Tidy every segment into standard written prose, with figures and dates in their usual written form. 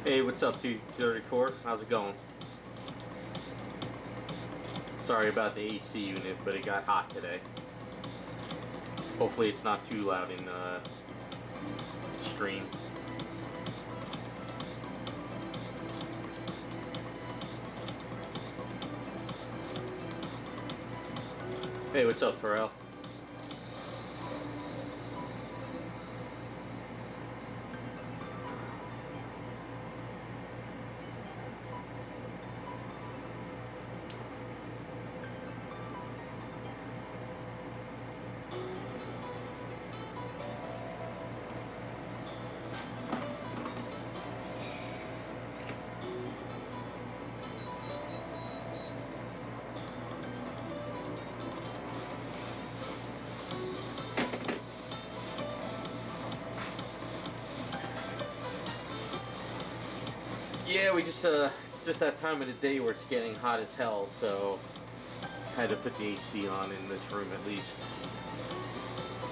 Hey, what's up, 234? How's it going? Sorry about the AC unit, but it got hot today. Hopefully it's not too loud in the stream. Hey, what's up, Terrell? Yeah, we just it's just that time of the day where it's getting hot as hell, so had to put the AC on in this room at least.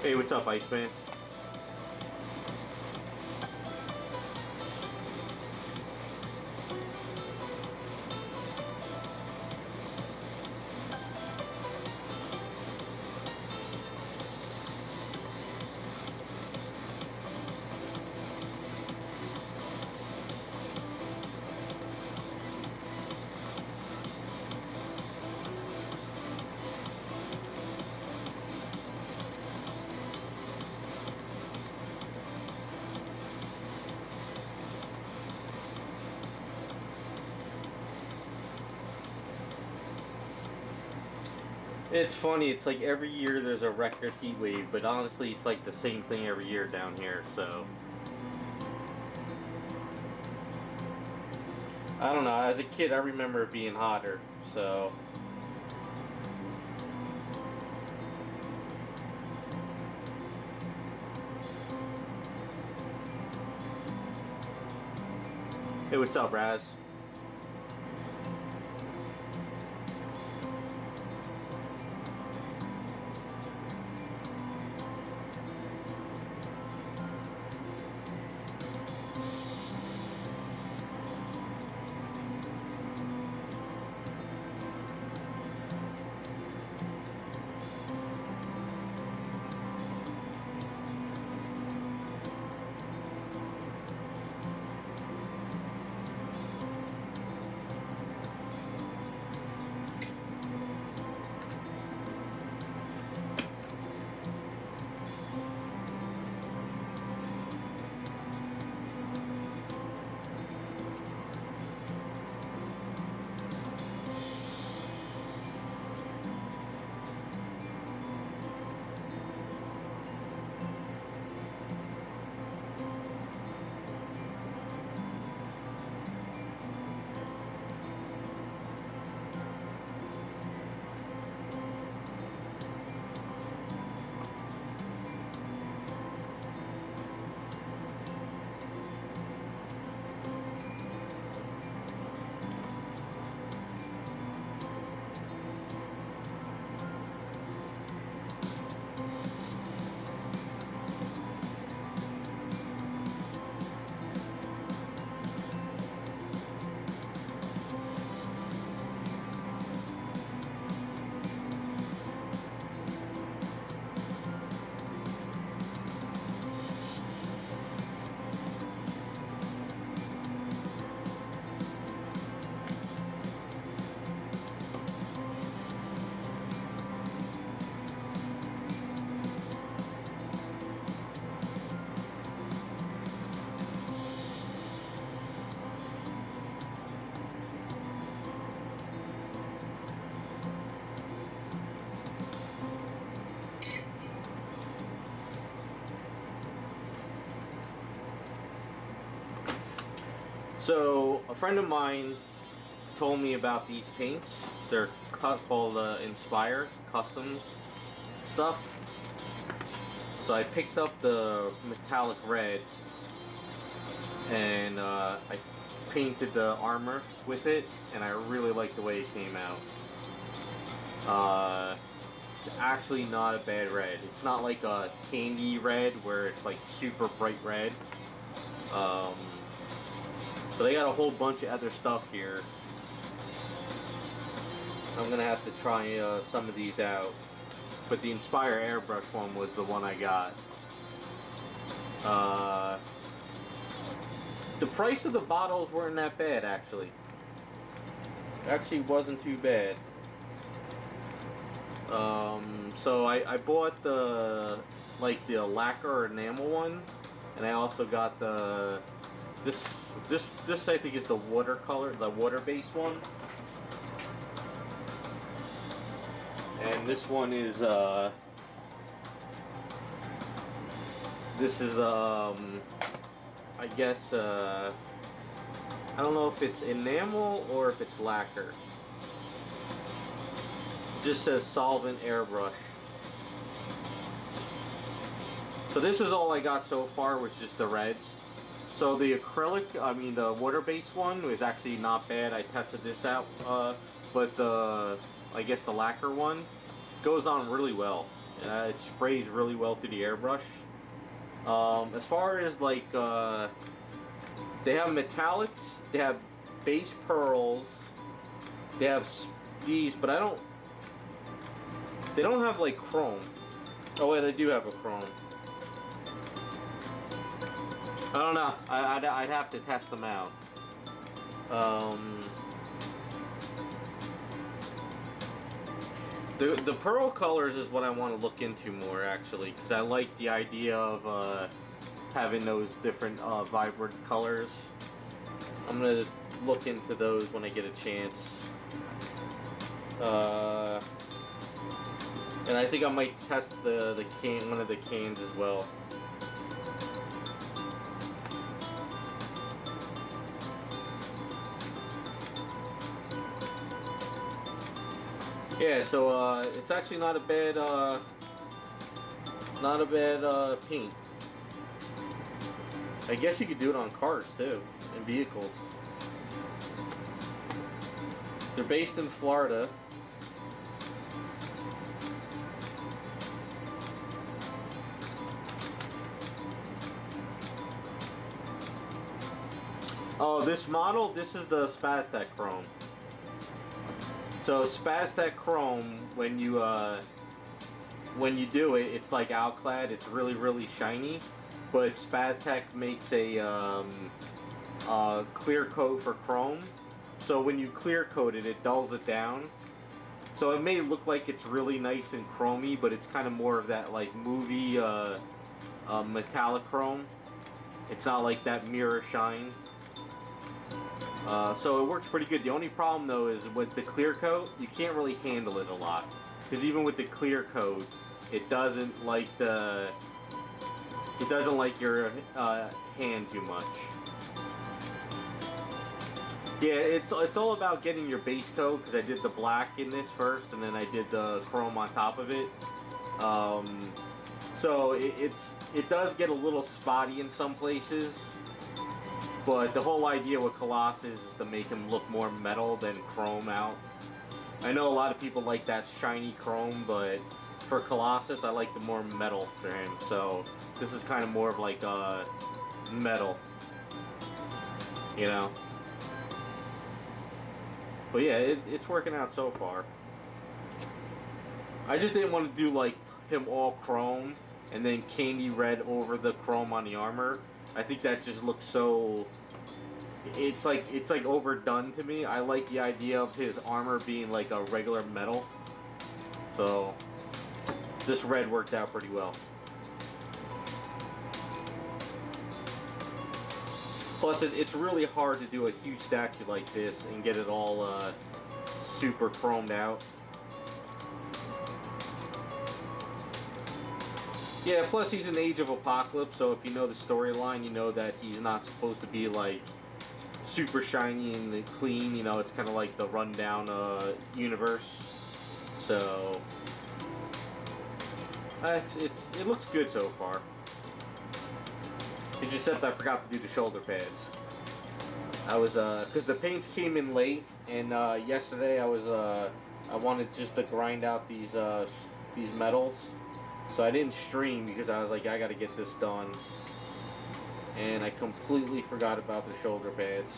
Hey, what's up, Iceman? It's funny, it's like every year there's a record heat wave, but honestly it's like the same thing every year down here, so I don't know, as a kid I remember it being hotter, so hey, what's up, Raz? So, a friend of mine told me about these paints. They're called Inspire Custom stuff. So I picked up the metallic red and I painted the armor with it, and I really like the way it came out. It's actually not a bad red. It's not like a candy red where it's like super bright red. So they got a whole bunch of other stuff here. I'm gonna have to try some of these out. But the Inspire airbrush one was the one I got. The price of the bottles weren't that bad, actually. Actually wasn't too bad. So I bought the lacquer or enamel one, and I also got the this I think is the watercolor, the water-based one, and this one is this is I guess I don't know if it's enamel or if it's lacquer. It just says solvent airbrush. So this is all I got so far, was just the reds. So the acrylic, I mean the water-based one, was actually not bad. I tested this out, but I guess the lacquer one goes on really well. It sprays really well through the airbrush. As far as like, they have metallics, they have base pearls, they have these, but they don't have like chrome. Oh wait, they do have a chrome. I don't know. I'd have to test them out. The pearl colors is what I want to look into more, actually, because I like the idea of having those different vibrant colors. I'm gonna look into those when I get a chance. And I think I might test one of the cans as well. Yeah, so it's actually not a bad paint. I guess you could do it on cars too, and vehicles. They're based in Florida. Oh, this model, this is the Spaztec Chrome. So Spaztec Chrome, when you do it, it's like Alclad. It's really, really shiny. But Spaztec makes a clear coat for chrome. So when you clear coat it, it dulls it down. So it may look like it's really nice and chromy, but it's kind of more of that like movie metallic chrome. It's not like that mirror shine. So it works pretty good. The only problem though is with the clear coat, you can't really handle it a lot. Because even with the clear coat, it doesn't like your hand too much. Yeah, it's all about getting your base coat, because I did the black in this first, and then I did the chrome on top of it. So it does get a little spotty in some places. But the whole idea with Colossus is to make him look more metal than chrome out. I know a lot of people like that shiny chrome, but for Colossus, I like the more metal for him. So this is kind of more of like metal, you know. But yeah, it's working out so far. I just didn't want to do like him all chrome and then candy red over the chrome on the armor. I think that just looks so, it's like overdone to me. I like the idea of his armor being like a regular metal. So this red worked out pretty well. Plus it's really hard to do a huge statue like this and get it all super chromed out. Yeah, plus he's in Age of Apocalypse, so if you know the storyline, you know that he's not supposed to be like super shiny and clean. You know, it's kind of like the rundown universe. So it looks good so far. It's just that I forgot to do the shoulder pads. I was because the paints came in late, and yesterday I wanted just to grind out these metals. So I didn't stream because I was like, I gotta get this done. and I completely forgot about the shoulder pads.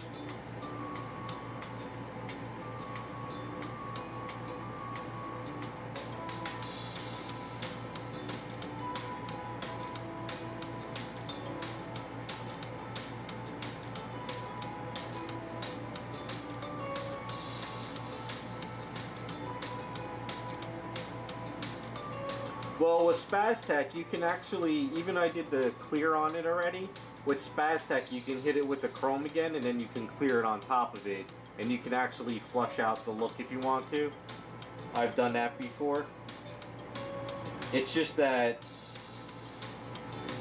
Well, with SpazTech, you can actually, even I did the clear on it already, with SpazTech you can hit it with the chrome again and then you can clear it on top of it. And you can actually flush out the look if you want to. I've done that before. It's just that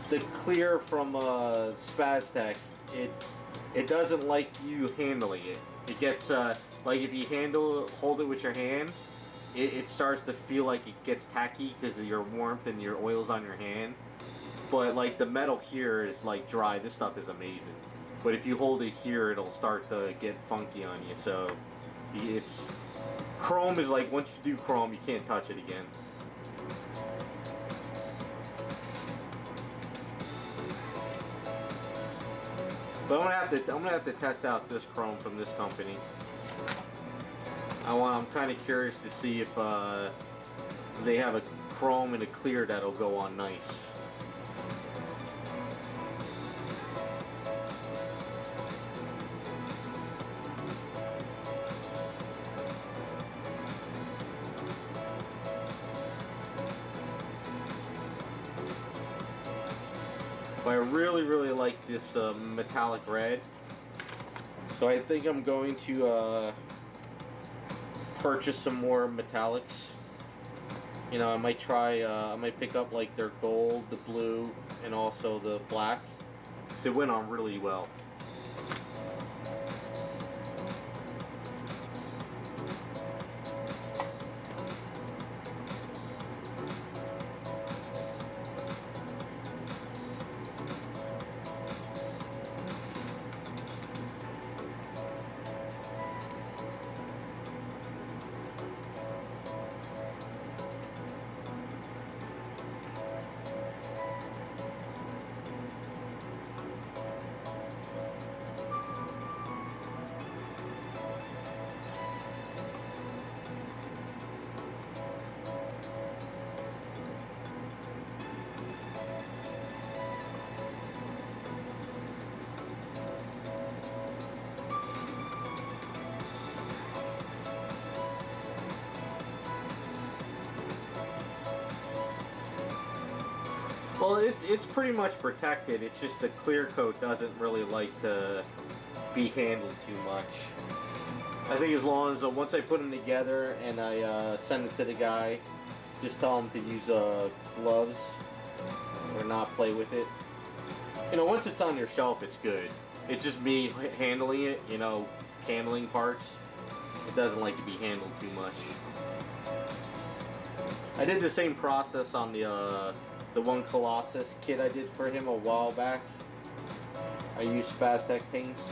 the clear from SpazTech, it doesn't like you handling it. It gets, like if you hold it with your hand, it starts to feel like it gets tacky because of your warmth and your oils on your hand. But like the metal here is like dry. This stuff is amazing. But if you hold it here, it'll start to get funky on you. So it's chrome is like, once you do chrome, you can't touch it again. But I'm gonna have to test out this chrome from this company. I'm kind of curious to see if they have a chrome and a clear that'll go on nice. But I really like this metallic red. So I think I'm going to purchase some more metallics. You know, I might try, I might pick up like their gold, the blue, and also the black. Because it went on really well. Well, it's pretty much protected. It's just the clear coat doesn't really like to be handled too much. I think as long as once I put them together and I send it to the guy, just tell him to use gloves or not play with it. You know, once it's on your shelf, it's good. It's just me handling it. You know, handling parts. It doesn't like to be handled too much. I did the same process on the one Colossus kit I did for him a while back. I used SpazTech paints.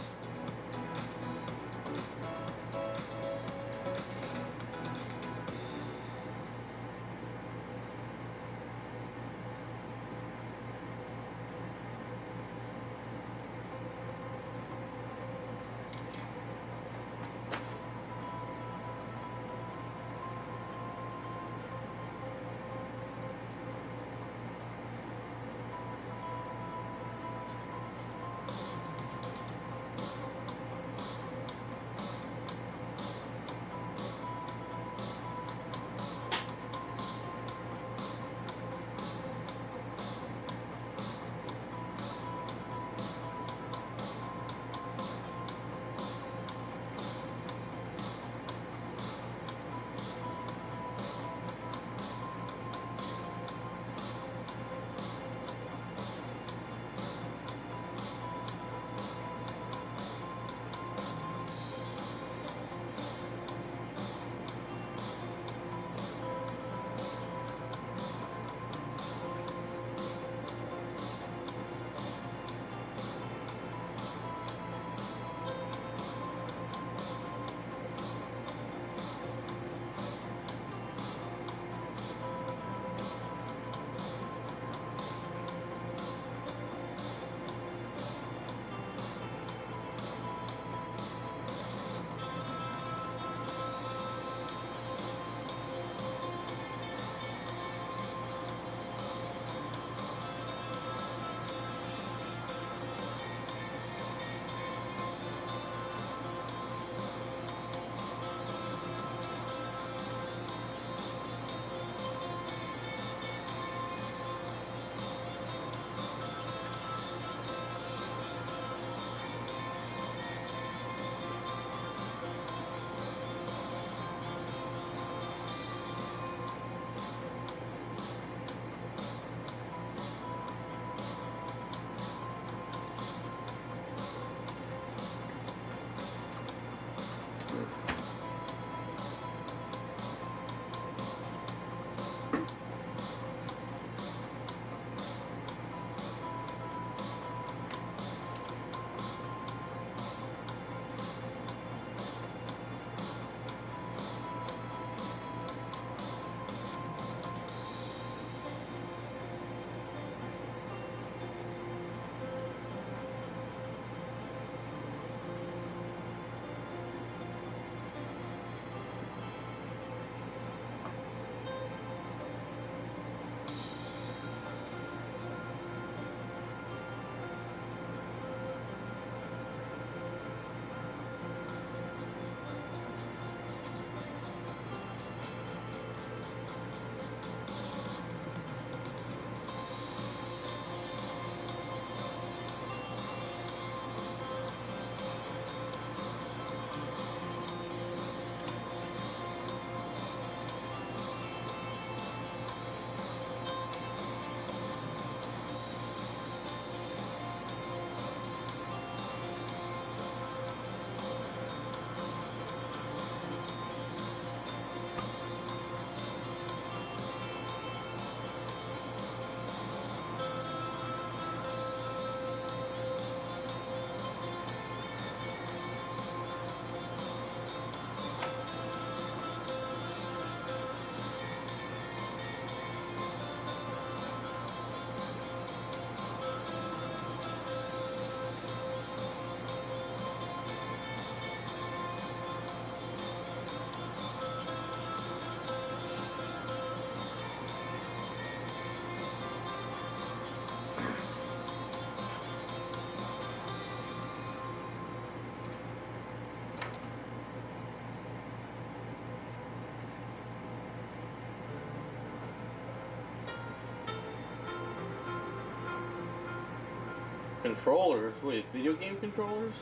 Controllers? Wait, video game controllers?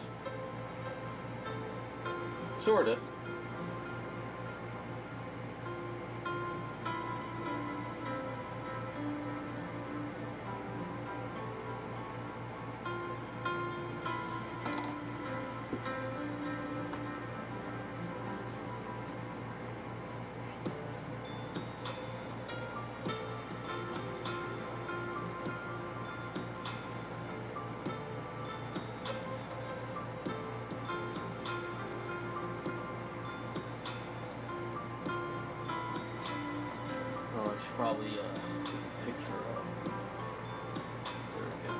Sorta. I should probably picture up. There we go.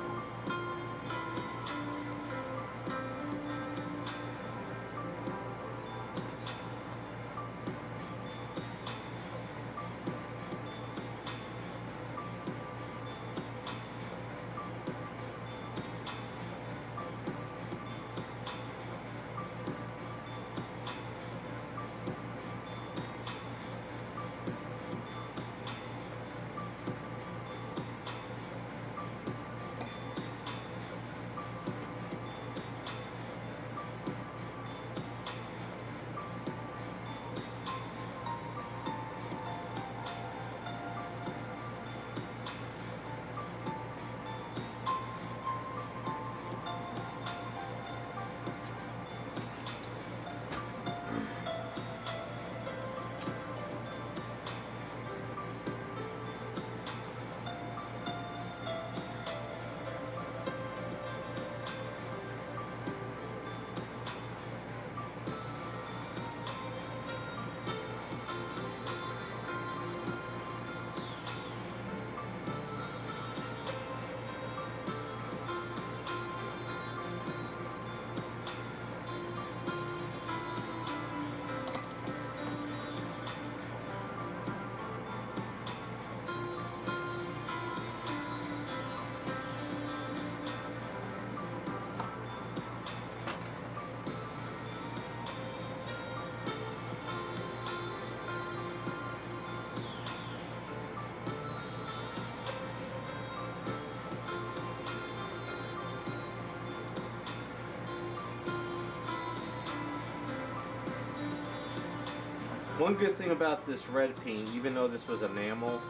One good thing about this red paint, even though this was enamel,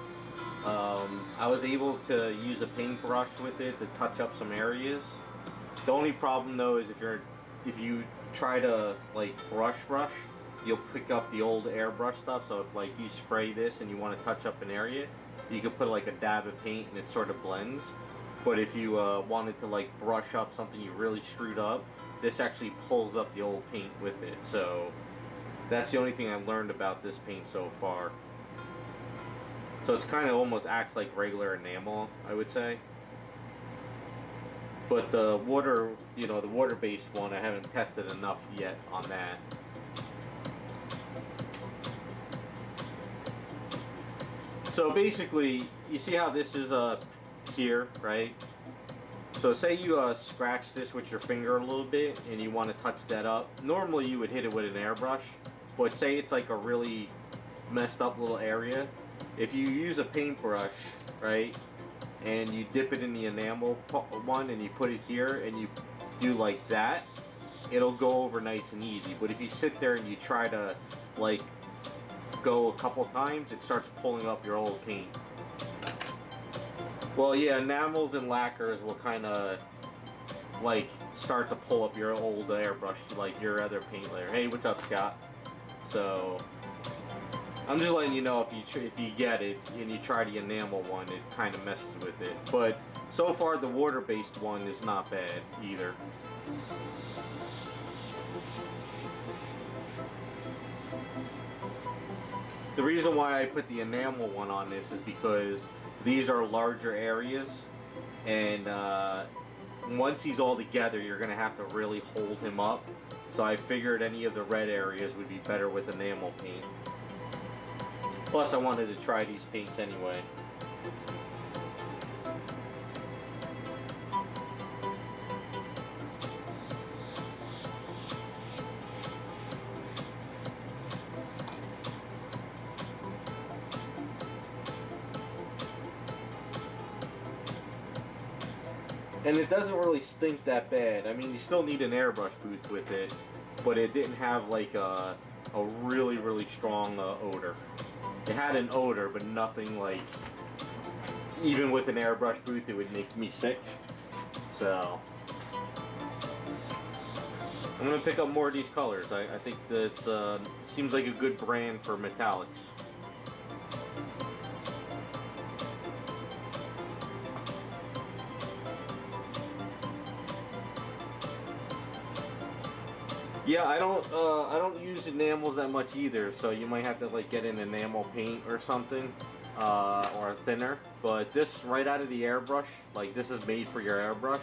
I was able to use a paintbrush with it to touch up some areas. The only problem though is if you try to like brush, you'll pick up the old airbrush stuff. So if like you spray this and you want to touch up an area, you could put like a dab of paint and it sort of blends. But if you wanted to like brush up something you really screwed up, this actually pulls up the old paint with it. So that's the only thing I learned about this paint so far. So it's kind of almost acts like regular enamel, I would say. But the water, the water-based one, I haven't tested enough yet on that. So basically, you see how this is here, right? So say you scratch this with your finger a little bit and you want to touch that up. Normally you would hit it with an airbrush, but say it's like a really messed up little area. If you use a paintbrush, right, and you dip it in the enamel one and you put it here and you do like that, it'll go over nice and easy. But if you sit there and you try to like go a couple times, it starts pulling up your old paint. Well, yeah, enamels and lacquers will kind of like start to pull up your old airbrush, like your other paint layer. Hey, what's up, Scott? So I'm just letting you know if you get it and you try the enamel one, it kind of messes with it. But so far the water-based one is not bad either. The reason why I put the enamel one on this is because these are larger areas, and once he's all together, you're going to have to really hold him up. So I figured any of the red areas would be better with enamel paint. Plus, I wanted to try these paints anyway. And it doesn't really stink that bad. I mean, you still need an airbrush booth with it, but it didn't have like a really, really strong odor. It had an odor, but nothing like, even with an airbrush booth, it would make me sick. So, I'm gonna pick up more of these colors. I think that seems like a good brand for metallics. Yeah, I don't use enamels that much either, so you might have to like get an enamel paint or something, or a thinner. But this right out of the airbrush, like this is made for your airbrush,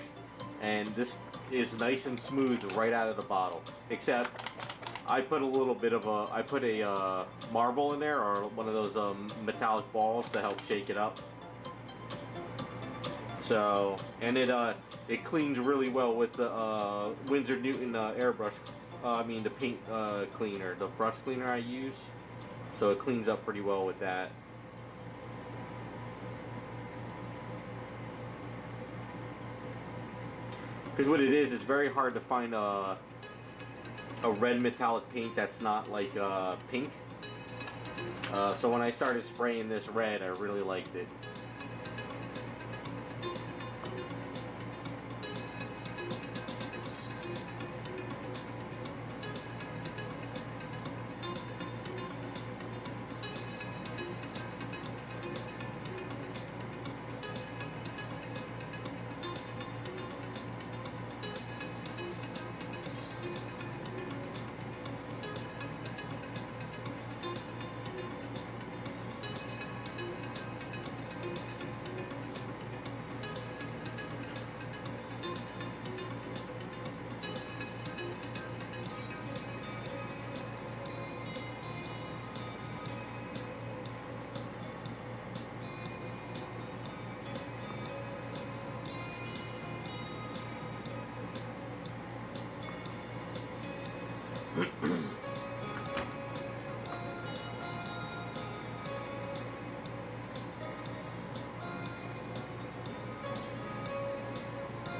and this is nice and smooth right out of the bottle. Except I put a little bit of a marble in there, or one of those metallic balls to help shake it up. So, and it cleans really well with the Winsor Newton airbrush. I mean the paint cleaner, the brush cleaner I use. So it cleans up pretty well with that. Because what it is, it's very hard to find a red metallic paint that's not like pink. So when I started spraying this red, I really liked it.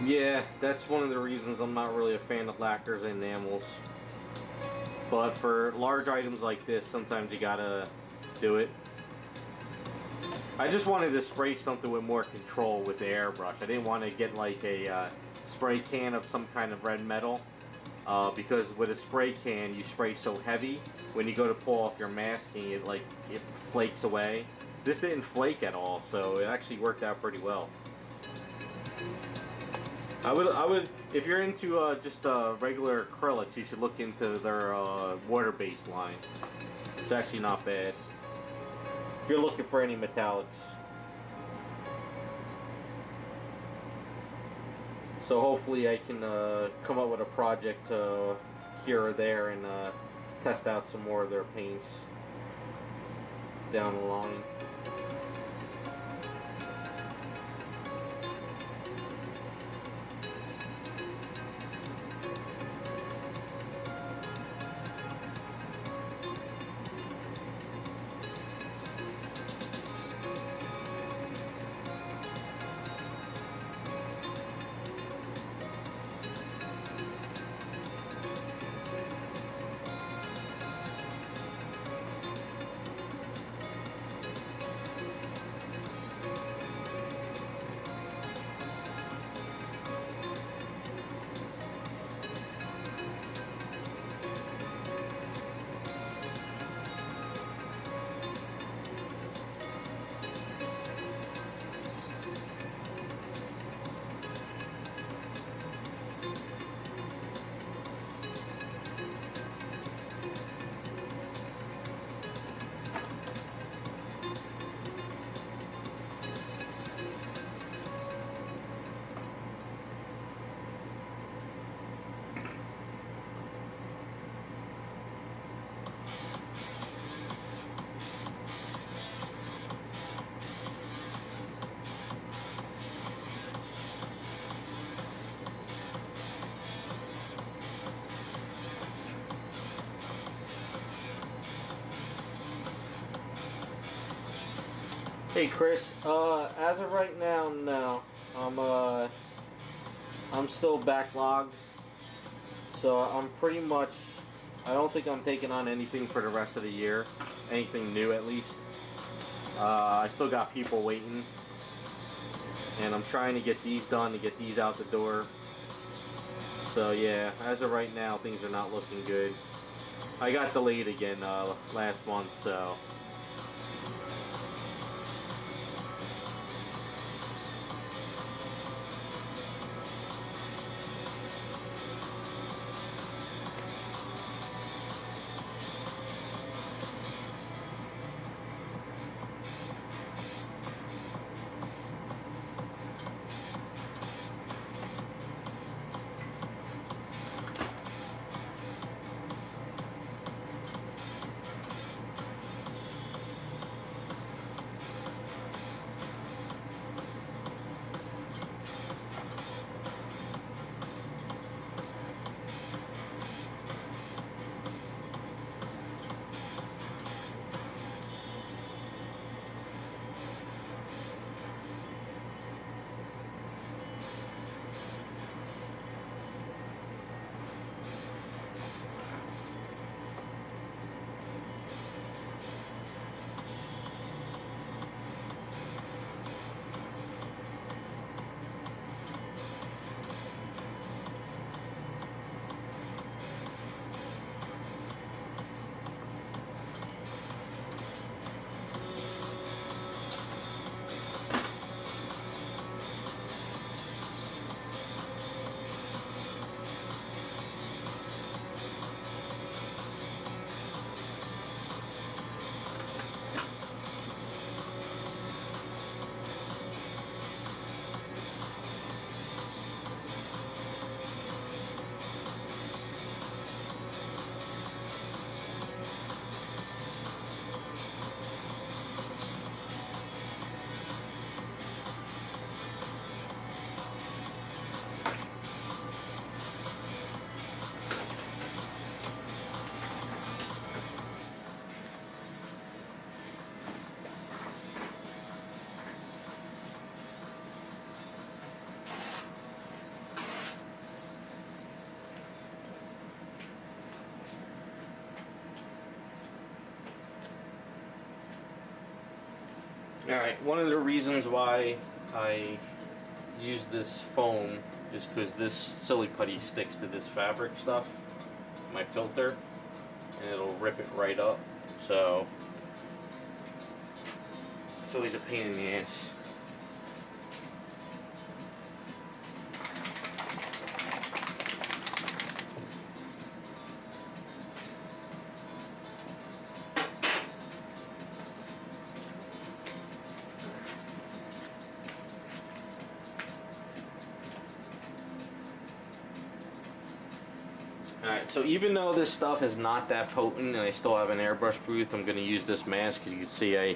Yeah, that's one of the reasons I'm not really a fan of lacquers and enamels. But for large items like this, sometimes you gotta do it. I just wanted to spray something with more control with the airbrush. I didn't want to get like a spray can of some kind of red metal. Because with a spray can, you spray so heavy, when you go to pull off your masking, it flakes away. This didn't flake at all, so it actually worked out pretty well. I would, if you're into just regular acrylics, you should look into their water-based line. It's actually not bad. If you're looking for any metallics. So hopefully I can come up with a project here or there and test out some more of their paints down the line. Hey Chris, as of right now, no. I'm I'm still backlogged, so I'm pretty much, I don't think I'm taking on anything for the rest of the year, anything new at least. I still got people waiting, and I'm trying to get these done to get these out the door. So yeah, as of right now, things are not looking good. I got delayed again last month, so. Alright, one of the reasons why I use this foam is because this silly putty sticks to this fabric stuff, my filter, and it'll rip it right up. So it's always a pain in the ass. Alright, so even though this stuff is not that potent and I still have an airbrush booth, I'm going to use this mask. As you can see, I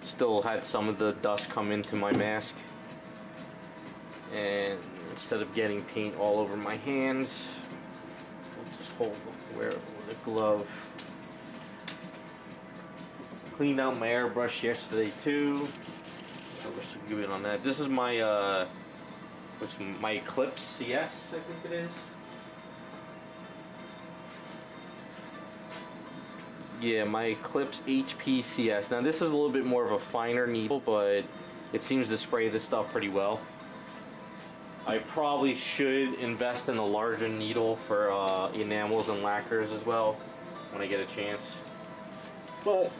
still had some of the dust come into my mask. And instead of getting paint all over my hands, I'll just wear it with a glove. Cleaned out my airbrush yesterday too. So let's give it on that. This is my my Eclipse CS, I think it is. Yeah, my Eclipse HPCS. Now this is a little bit more of a finer needle, but it seems to spray this stuff pretty well. I probably should invest in a larger needle for enamels and lacquers as well when I get a chance. But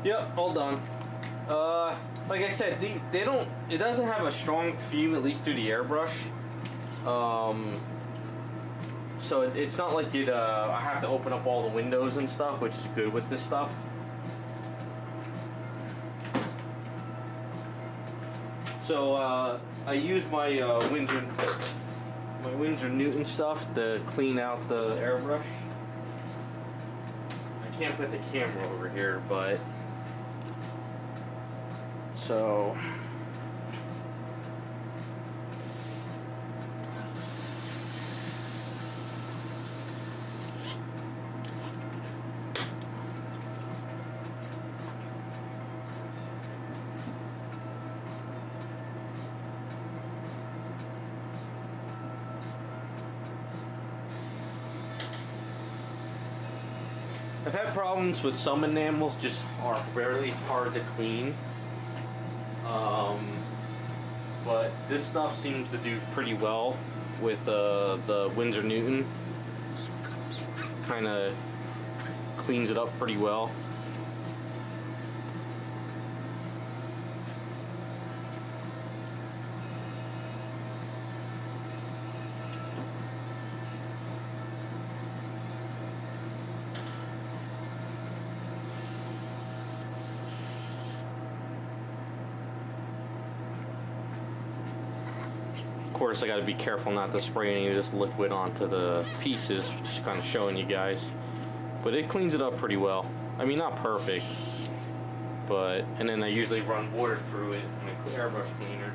Yep, all done. Like I said, they don't. It doesn't have a strong fume, at least through the airbrush. So it's not like it. I have to open up all the windows and stuff, which is good with this stuff. So I use my Winsor Newton stuff to clean out the airbrush. I can't put the camera over here, but so. I've had problems with some enamels, just are fairly hard to clean. But this stuff seems to do pretty well with the Winsor Newton. Kind of cleans it up pretty well. Of course, I got to be careful not to spray any of this liquid onto the pieces, just kind of showing you guys. But it cleans it up pretty well. I mean, not perfect, but, and then I usually run water through it in an airbrush cleaner.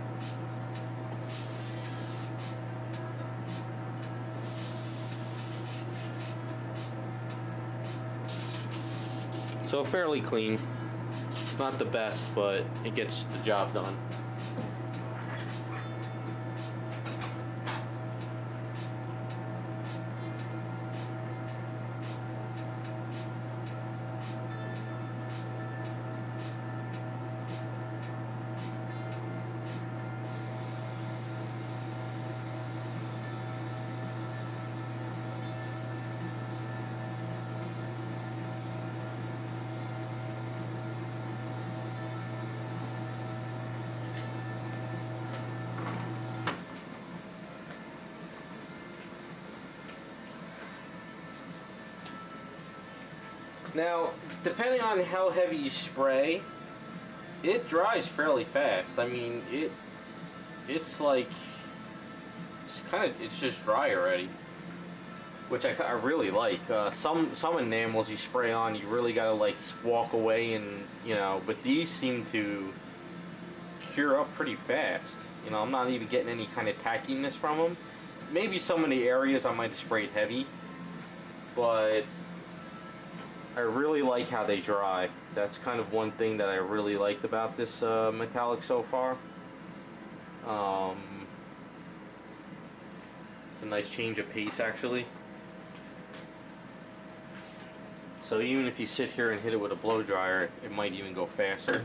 So fairly clean. Not the best, but it gets the job done. Now, depending on how heavy you spray, it dries fairly fast. I mean, it's like, it's just dry already, which I really like. Some enamels you spray on, you really gotta like walk away and, you know, but these seem to cure up pretty fast. You know, I'm not even getting any kind of tackiness from them. Maybe some of the areas I might have sprayed heavy, but I really like how they dry. That's kind of one thing that I really liked about this metallic so far. It's a nice change of pace, actually. So even if you sit here and hit it with a blow dryer, it might even go faster.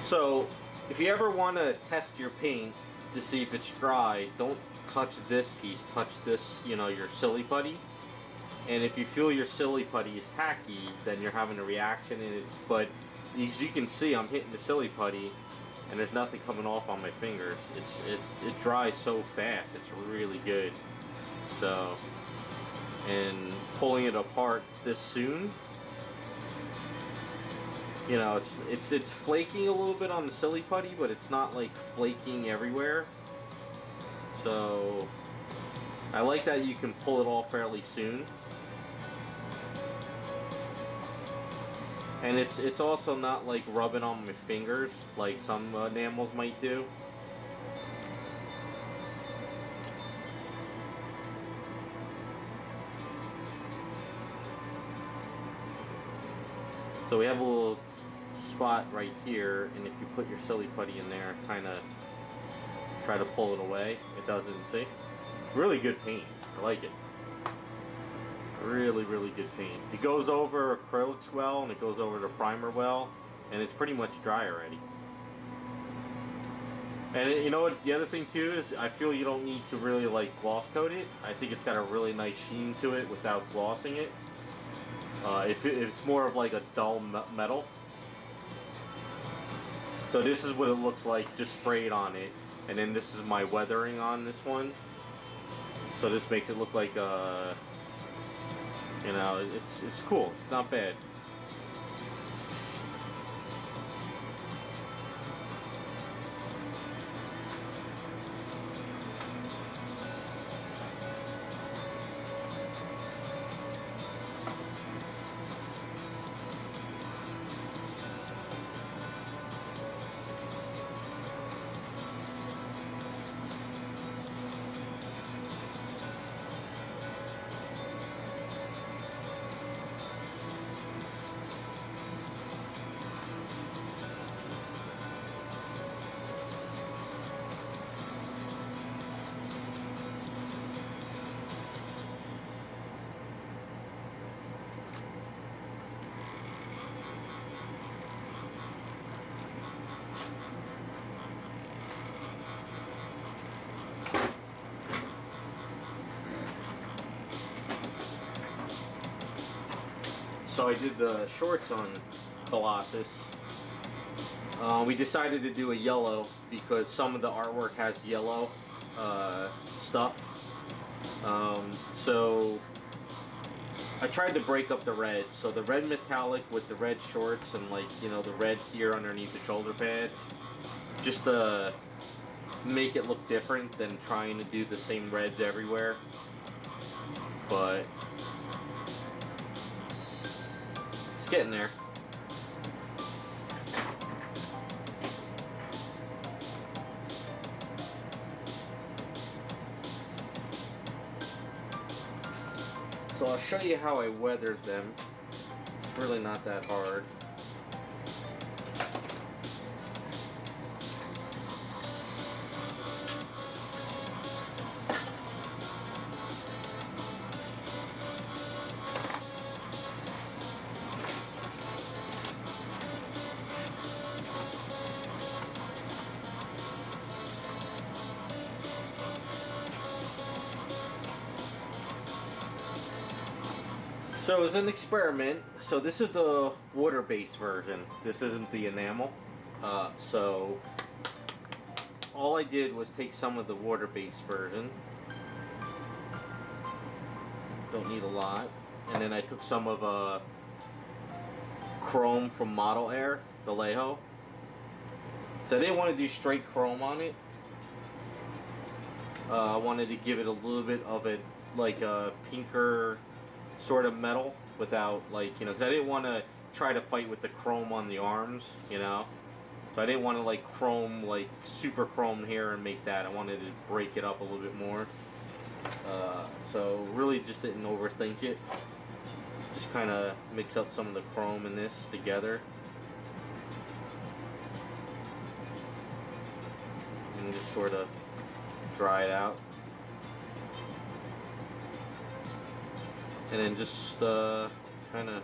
So, if you ever want to test your paint to see if it's dry, don't touch this piece, touch this, you know, your silly putty. And if you feel your silly putty is tacky, then you're having a reaction, and but as you can see, I'm hitting the silly putty and there's nothing coming off on my fingers. It dries so fast, it's really good. So, and pulling it apart this soon, you know, it's flaking a little bit on the silly putty, but it's not like flaking everywhere. So I like that you can pull it off fairly soon. And it's also not like rubbing on my fingers like some enamels might do. So we have a little spot right here, and if you put your silly putty in there, kind of try to pull it away, it doesn't. See? Really good paint. I like it. Really, really good paint. It goes over acrylics well, and it goes over the primer well, and it's pretty much dry already. And you know what? The other thing too is I feel you don't need to really like gloss coat it. I think it's got a really nice sheen to it without glossing it. It's more of like a dull metal. So this is what it looks like just sprayed on it, and then this is my weathering on this one. So this makes it look like you know, it's cool. It's not bad. So I did the shorts on Colossus. We decided to do a yellow because some of the artwork has yellow stuff. So I tried to break up the red. So the red metallic with the red shorts and like, you know, the red here underneath the shoulder pads. Just to make it look different than trying to do the same reds everywhere. But it's getting there. So I'll show you how I weathered them. It's really not that hard. So as an experiment, so this is the water-based version. This isn't the enamel. So all I did was take some of the water-based version. Don't need a lot. And then I took some of chrome from Model Air, Vallejo. So I didn't want to do straight chrome on it. I wanted to give it a little bit of a like a pinker sort of metal without, like, you know, because I didn't want to try to fight with the chrome on the arms, you know, so I didn't want to like chrome, like super chrome here and make that. I wanted to break it up a little bit more, so really just didn't overthink it. So just kind of mix up some of the chrome and this together and just sort of dry it out. And then just kind of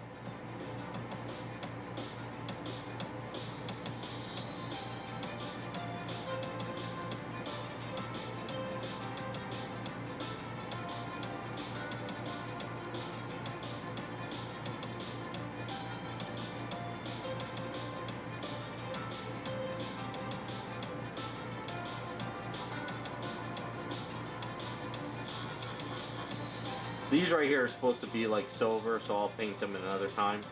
these right here are supposed to be like silver, so I'll paint them another time.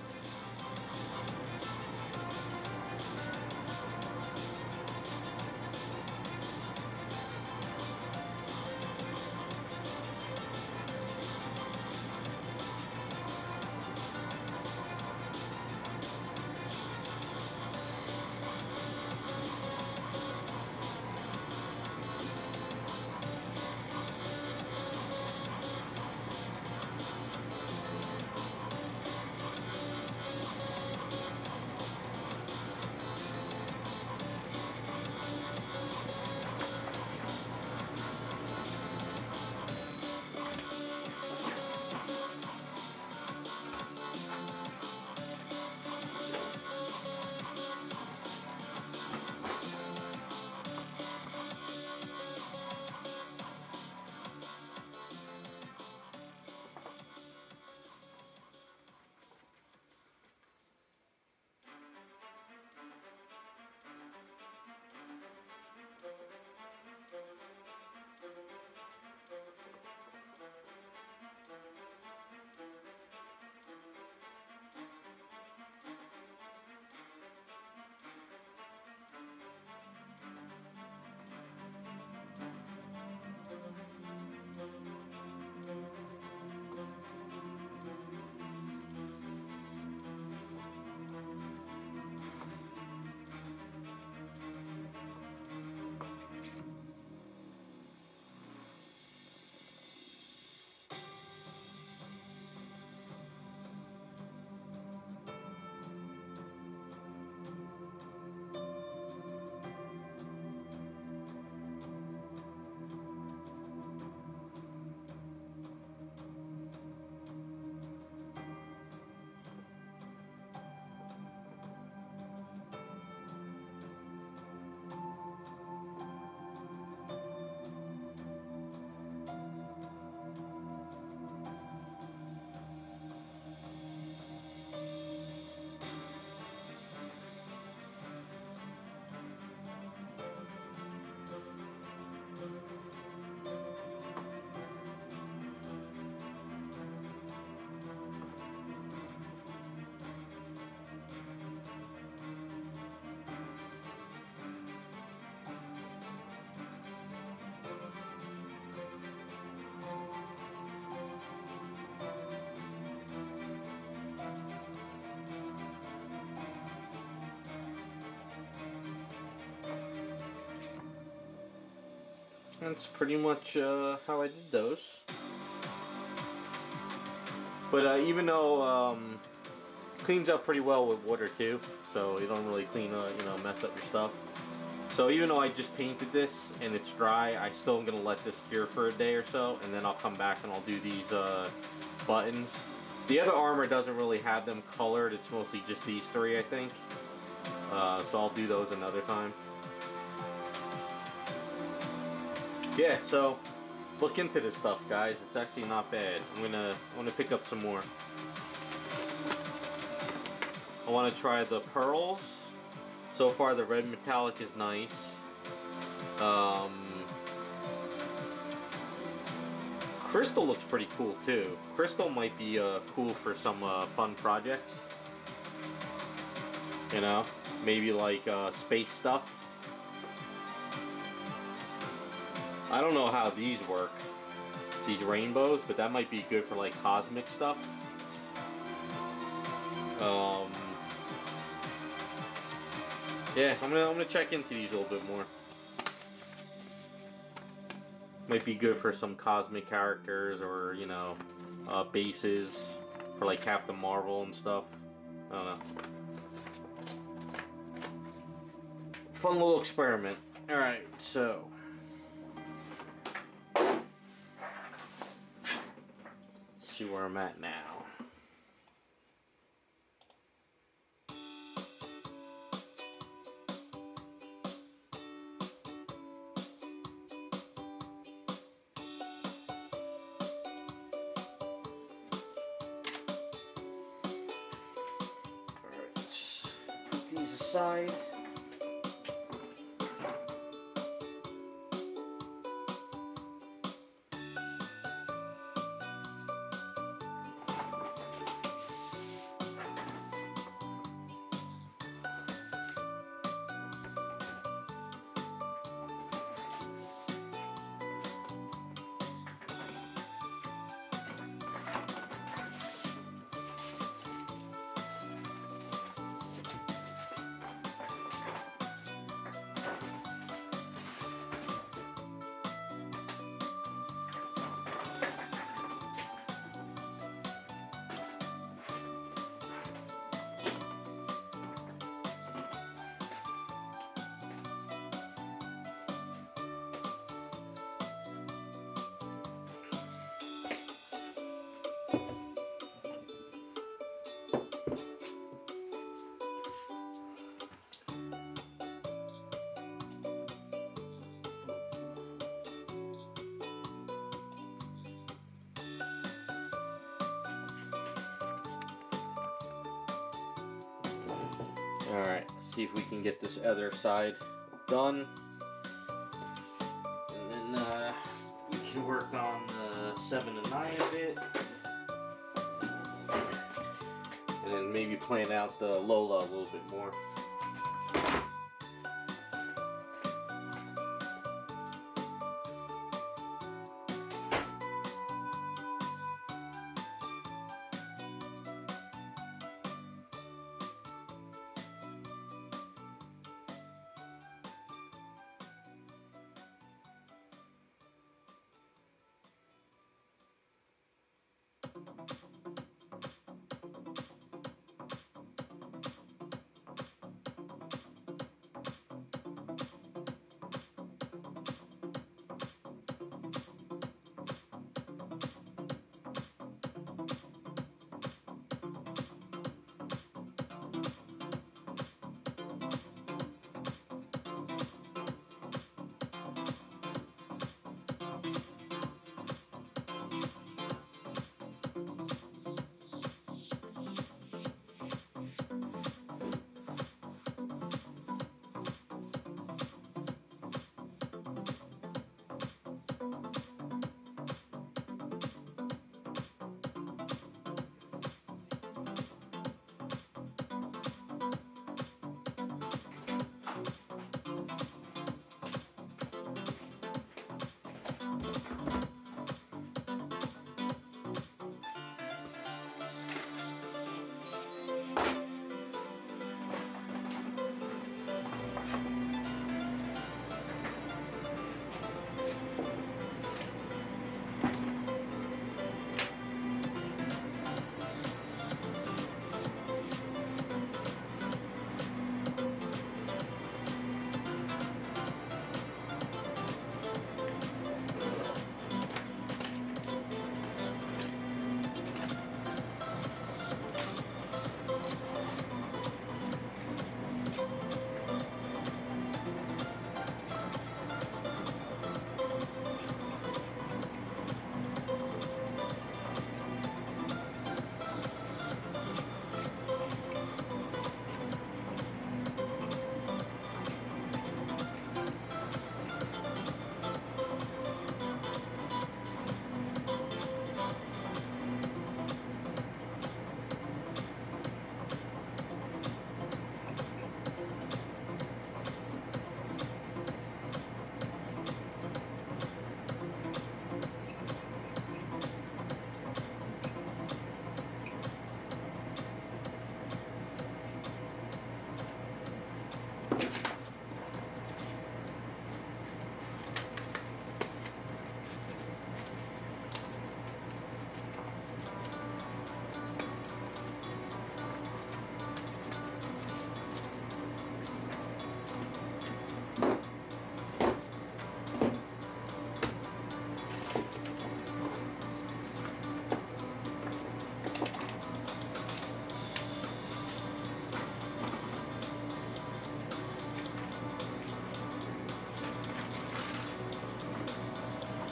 That's pretty much how I did those. But even though cleans up pretty well with water too, so you don't really mess up your stuff. So even though I just painted this and it's dry, I still am gonna let this cure for a day or so, and then I'll come back and I'll do these buttons. The other armor doesn't really have them colored, it's mostly just these three, I think. So I'll do those another time. Yeah, so look into this stuff, guys. It's actually not bad. I'm gonna pick up some more. I want to try the pearls. So far, the red metallic is nice. Crystal looks pretty cool too. Crystal might be cool for some fun projects. You know, maybe like space stuff. I don't know how these work, these rainbows, but that might be good for like cosmic stuff. Yeah, I'm gonna check into these a little bit more. Might be good for some cosmic characters, or you know, bases for like Captain Marvel and stuff. I don't know. Fun little experiment. All right, so. See where I'm at now. Alright, put these aside. Alright, see if we can get this other side done. And then we can work on the 7 and 9 a bit. And then maybe plan out the Lola a little bit more.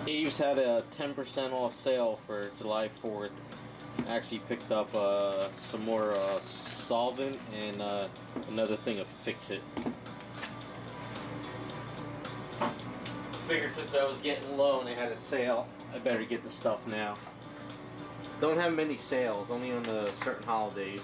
Abe's had a 10% off sale for July 4th. Actually picked up some more solvent and another thing of Fix-It. Figured since I was getting low and they had a sale, I better get the stuff now. Don't have many sales, only on the certain holidays.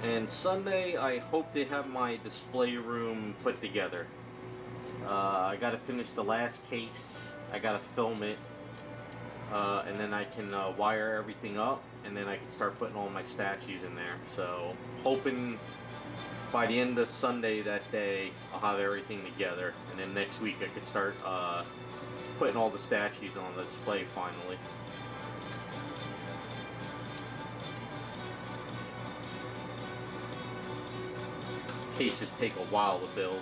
And Sunday, I hope to have my display room put together. I gotta finish the last case, I gotta film it, and then I can wire everything up, and then I can start putting all my statues in there. So, hoping by the end of Sunday that day, I'll have everything together, and then next week I could start putting all the statues on the display finally. Cases take a while to build.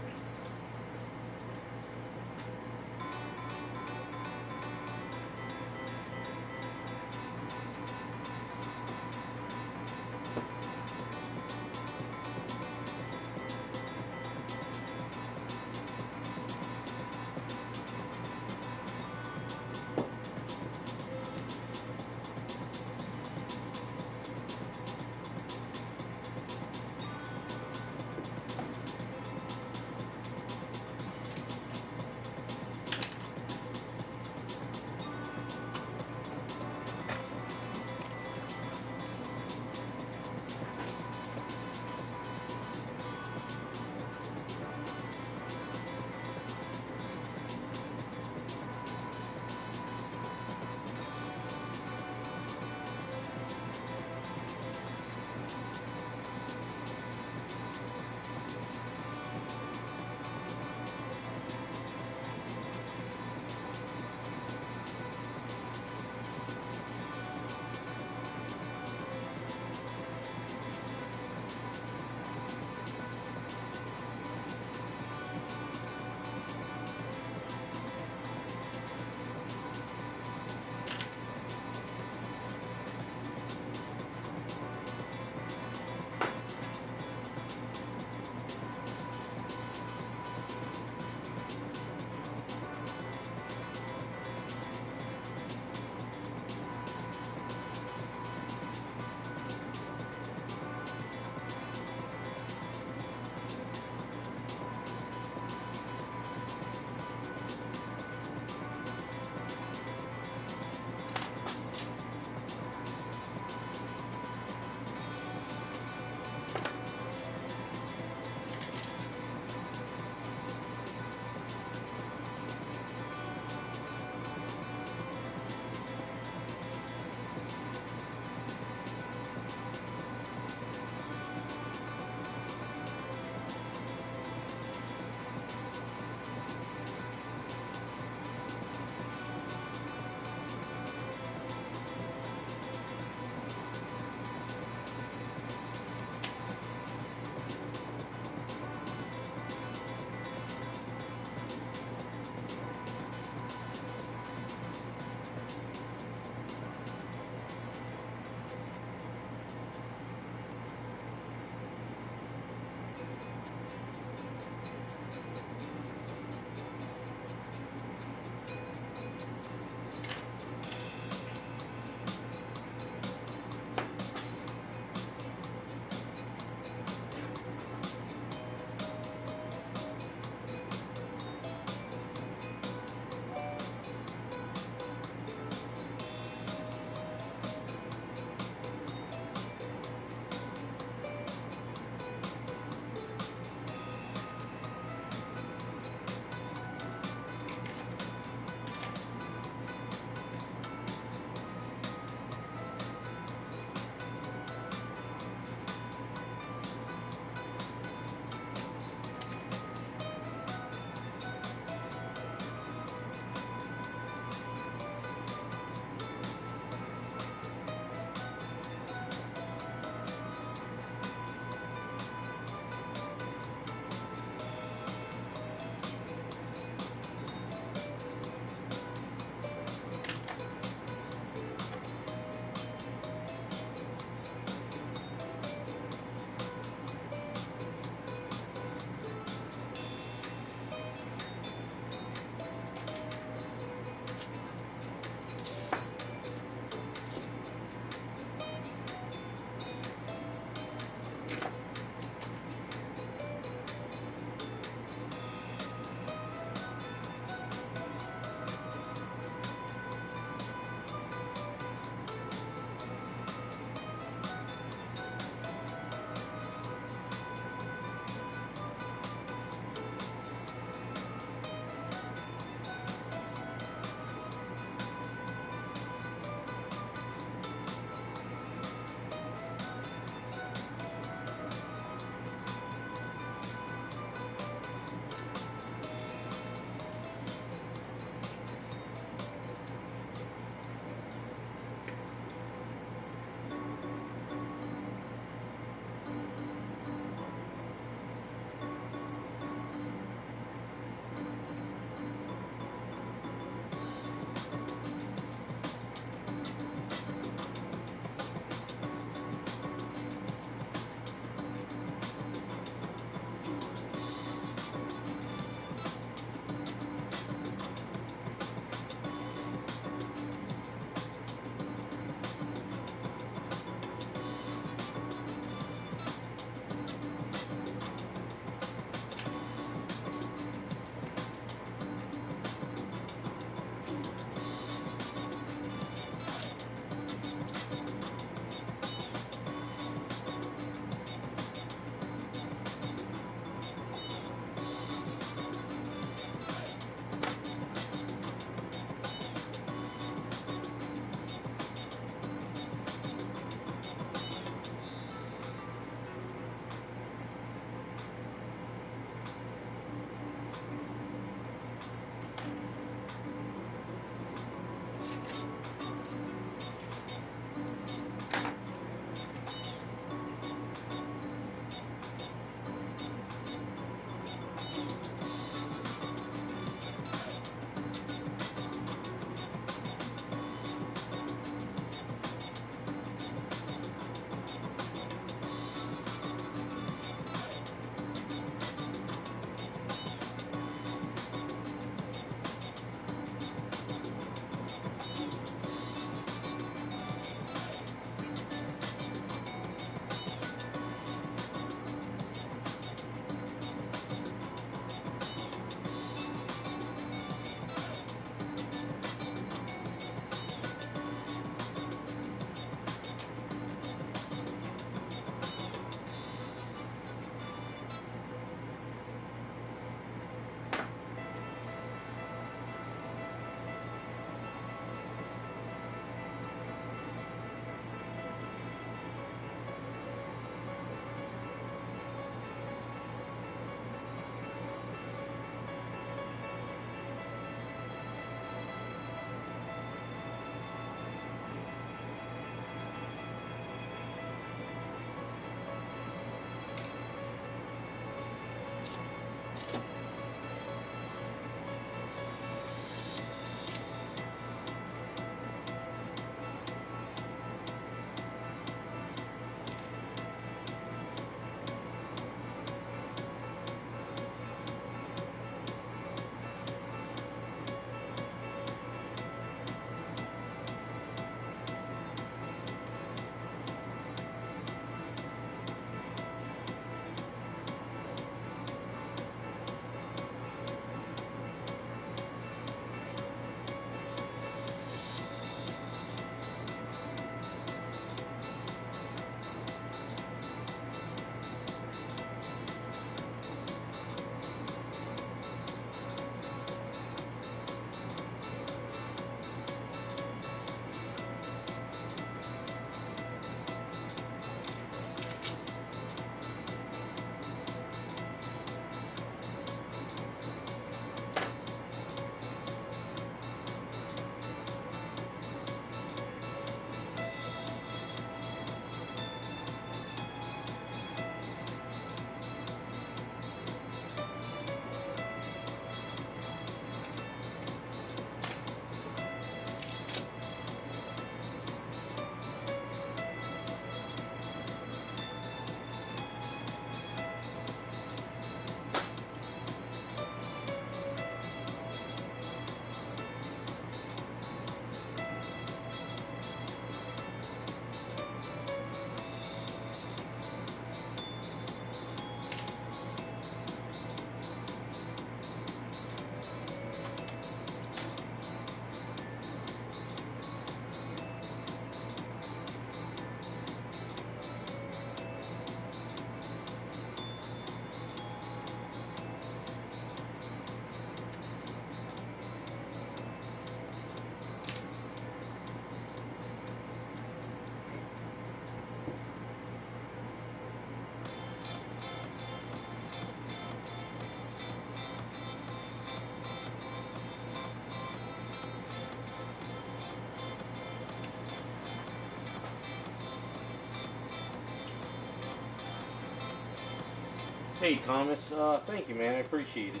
Hey Thomas, thank you, man. I appreciate it.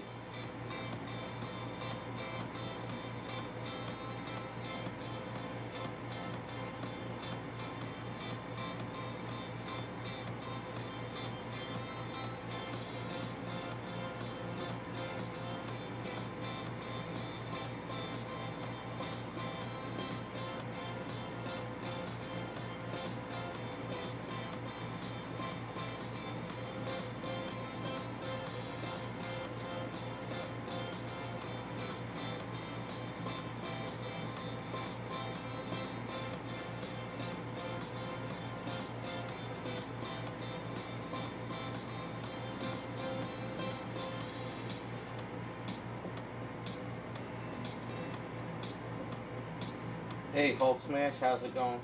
Hey Hulk Smash, how's it going?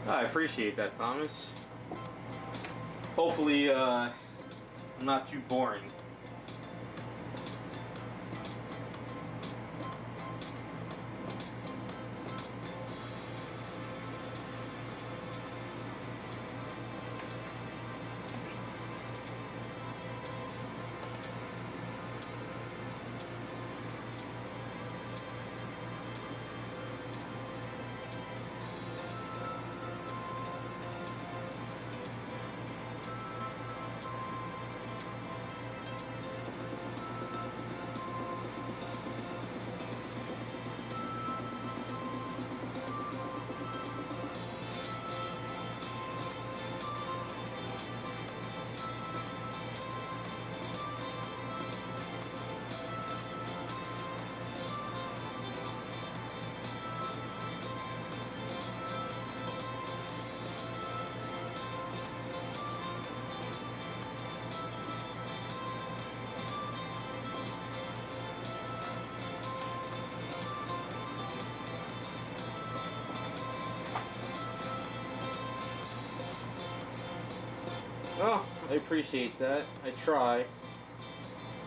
I appreciate that, Thomas. Hopefully, I'm not too boring. Oh, I appreciate that. I try.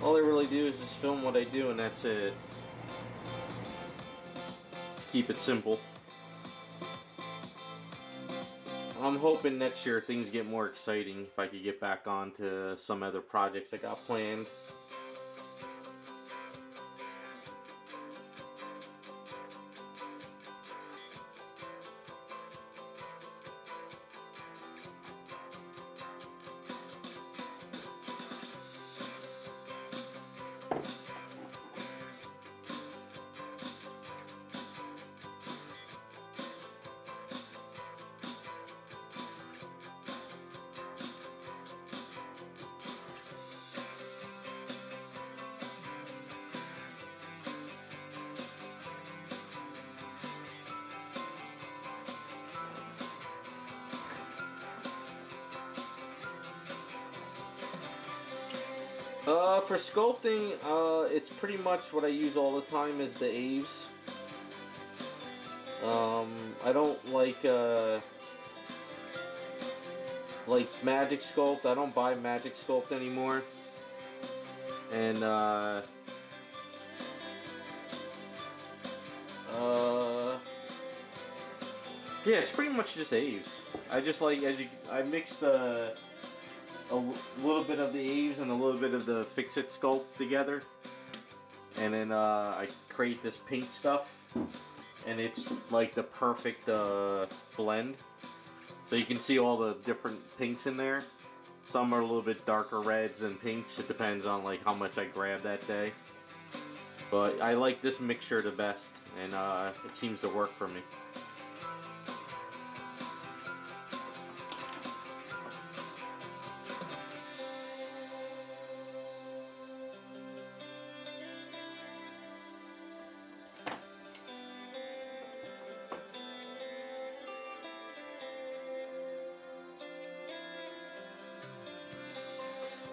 All I really do is just film what I do and that's it. Just keep it simple. I'm hoping next year things get more exciting if I could get back on to some other projects I got planned. For sculpting, it's pretty much what I use all the time is the Aves. I don't like Magic Sculpt. I don't buy Magic Sculpt anymore. And yeah, it's pretty much just Aves. I just like I mix a little bit of the Aves and a little bit of the Fix-It Sculpt together, and then I create this pink stuff, and it's like the perfect blend. So you can see all the different pinks in there. Some are a little bit darker reds than pinks. It depends on like how much I grab that day. But I like this mixture the best, and it seems to work for me.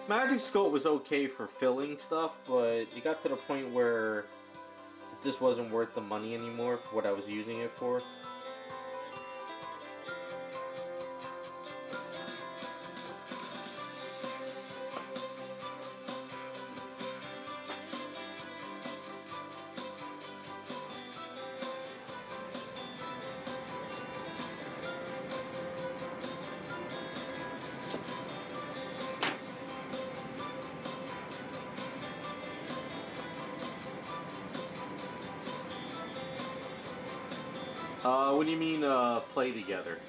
Magic Sculpt was okay for filling stuff, but it got to the point where it just wasn't worth the money anymore for what I was using it for. What do you mean, play together?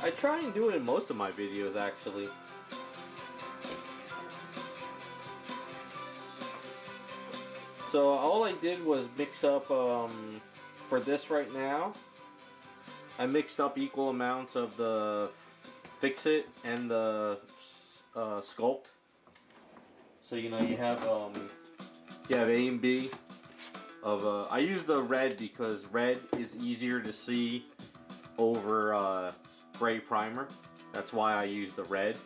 I try and do it in most of my videos, actually. So all I did was mix up, for this right now, I mixed up equal amounts of the Fix It and the Sculpt. So you know you have A and B of I use the red because red is easier to see over gray primer. That's why I use the red.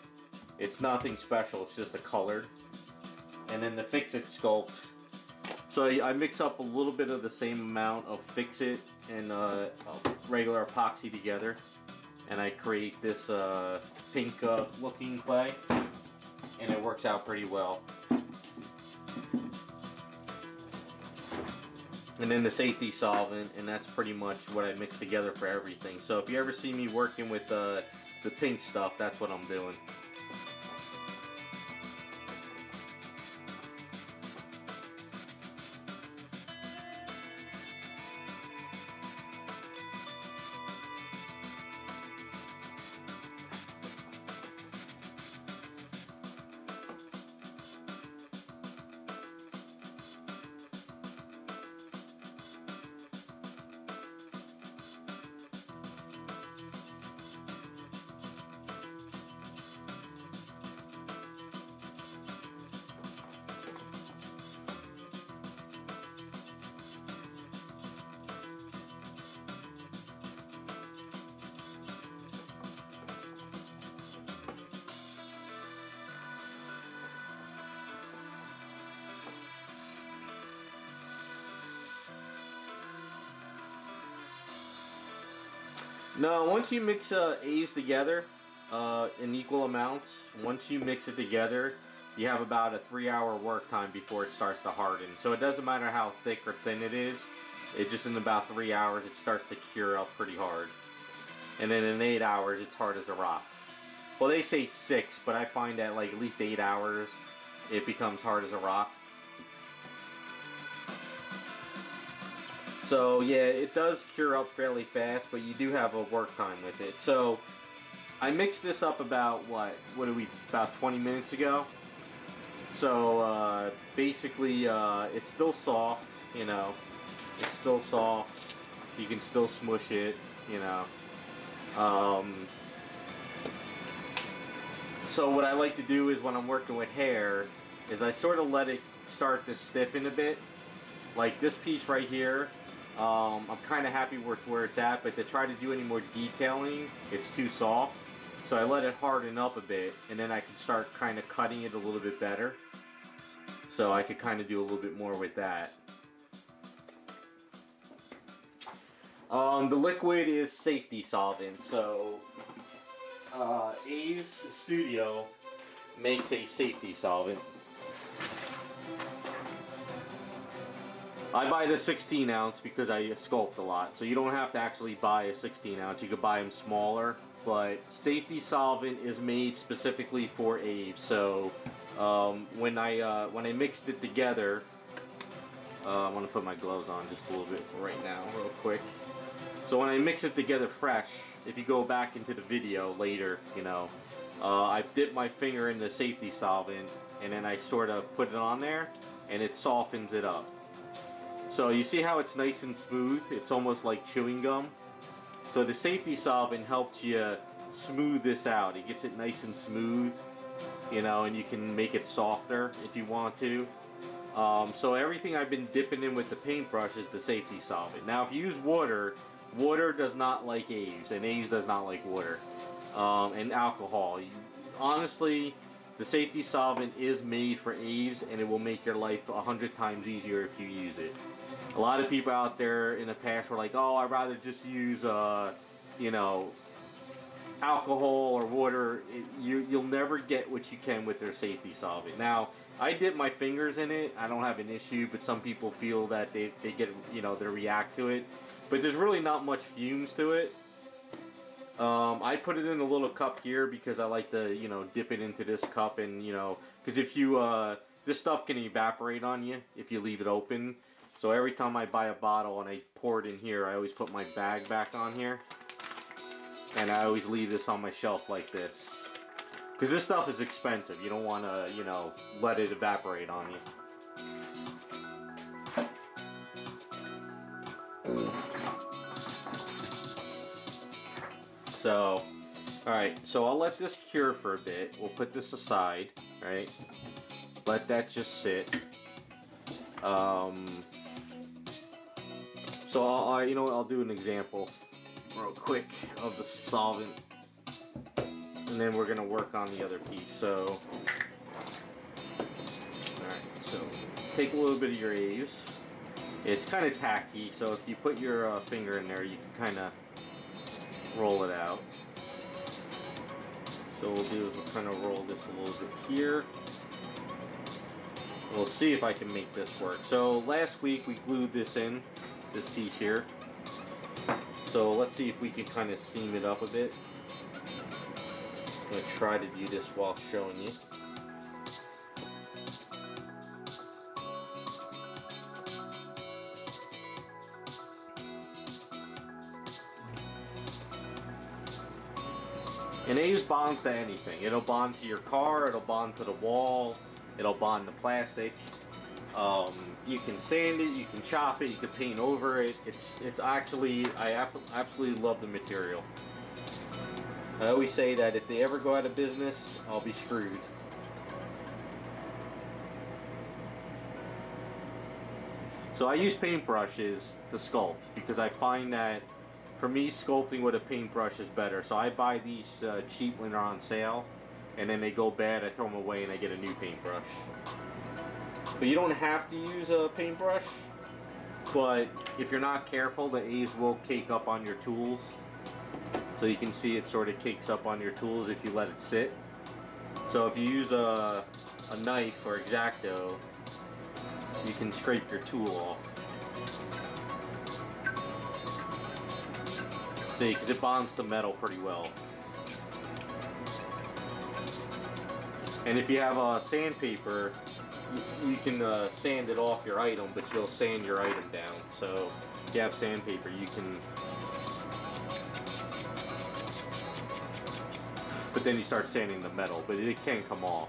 It's nothing special, it's just a colored. And then the Fix It Sculpt. So I mix up a little bit of the same amount of Fix It and regular epoxy together, and I create this pink looking clay, and it works out pretty well. And then the safety solvent, and that's pretty much what I mix together for everything. So if you ever see me working with the pink stuff, that's what I'm doing. No, once you mix A's together in equal amounts, once you mix it together, you have about a 3-hour work time before it starts to harden. So it doesn't matter how thick or thin it is, it just in about 3 hours it starts to cure up pretty hard. And then in 8 hours it's hard as a rock. Well, they say 6, but I find that like at least 8 hours it becomes hard as a rock. So yeah, it does cure up fairly fast, but you do have a work time with it. So I mixed this up about about 20 minutes ago. So basically it's still soft, you know, it's still soft. You can still smush it, you know. So what I like to do is when I'm working with hair is I sort of let it start to stiffen a bit. Like this piece right here, I'm kind of happy with where it's at, but to try to do any more detailing, it's too soft. So I let it harden up a bit, and then I can start kind of cutting it a little bit better. So I could kind of do a little bit more with that. The liquid is safety solvent. So A's Studio makes a safety solvent. I buy the 16 ounce because I sculpt a lot, so you don't have to actually buy a 16 ounce, you could buy them smaller, but safety solvent is made specifically for Aves. So when I mixed it together, I'm going to put my gloves on just a little bit right now, real quick. So when I mix it together fresh, if you go back into the video later, you know, I dip my finger in the safety solvent and then I sort of put it on there and it softens it up. So you see how it's nice and smooth? It's almost like chewing gum. So the safety solvent helps you smooth this out. It gets it nice and smooth, you know, and you can make it softer if you want to. So everything I've been dipping in with the paintbrush is the safety solvent. Now if you use water, water does not like Aves, and Aves does not like water. And alcohol. Honestly, the safety solvent is made for Aves, and it will make your life 100 times easier if you use it. A lot of people out there in the past were like, oh, I'd rather just use, you know, alcohol or water. You'll never get what you can with their safety solvent. Now, I dip my fingers in it. I don't have an issue, but some people feel that they get, you know, they react to it. But there's really not much fumes to it. I put it in a little cup here because I like to, you know, dip it into this cup, and, you know, because if you, this stuff can evaporate on you if you leave it open. So every time I buy a bottle and I pour it in here, I always put my bag back on here. And I always leave this on my shelf like this. Because this stuff is expensive. You don't want to, you know, let it evaporate on you. So, alright, so I'll let this cure for a bit. We'll put this aside, right? Let that just sit. So you know what, I'll do an example real quick of the solvent. And then we're gonna work on the other piece. So, alright, so take a little bit of your Aves. It's kind of tacky, so if you put your finger in there, you can kind of roll it out. So what we'll do is we'll kind of roll this a little bit here. We'll see if I can make this work. So last week we glued this in, this piece here. So let's see if we can kind of seam it up a bit. I'm going to try to do this while showing you. And Aves bonds to anything. It'll bond to your car, it'll bond to the wall, it'll bond to plastic. You can sand it, you can chop it, you can paint over it. It's actually, I absolutely love the material. I always say that if they ever go out of business, I'll be screwed. So I use paintbrushes to sculpt because I find that for me, sculpting with a paintbrush is better. So I buy these cheap when they're on sale, and then they go bad, I throw them away and I get a new paintbrush. But you don't have to use a paintbrush, but if you're not careful, the Aves will cake up on your tools. So you can see it sort of cakes up on your tools if you let it sit. So if you use a knife or X-Acto, you can scrape your tool off. See, because it bonds to metal pretty well. And if you have a sandpaper, you can sand it off your item, but you'll sand your item down. So if you have sandpaper, you can... But then you start sanding the metal, but it can come off.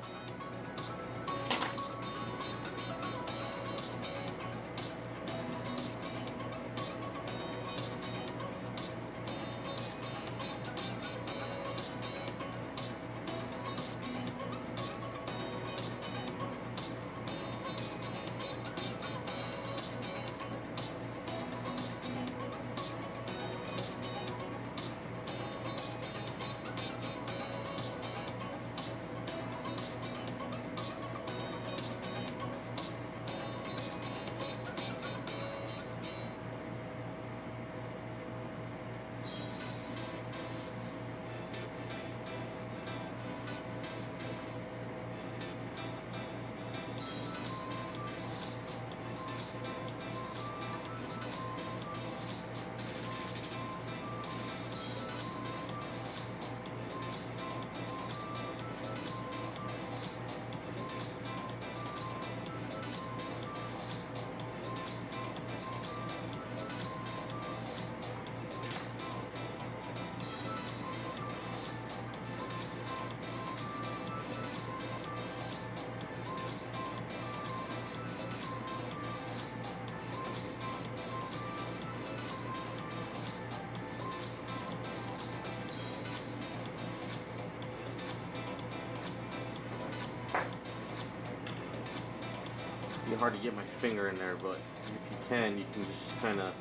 Be hard to get my finger in there, but if you can just kind of.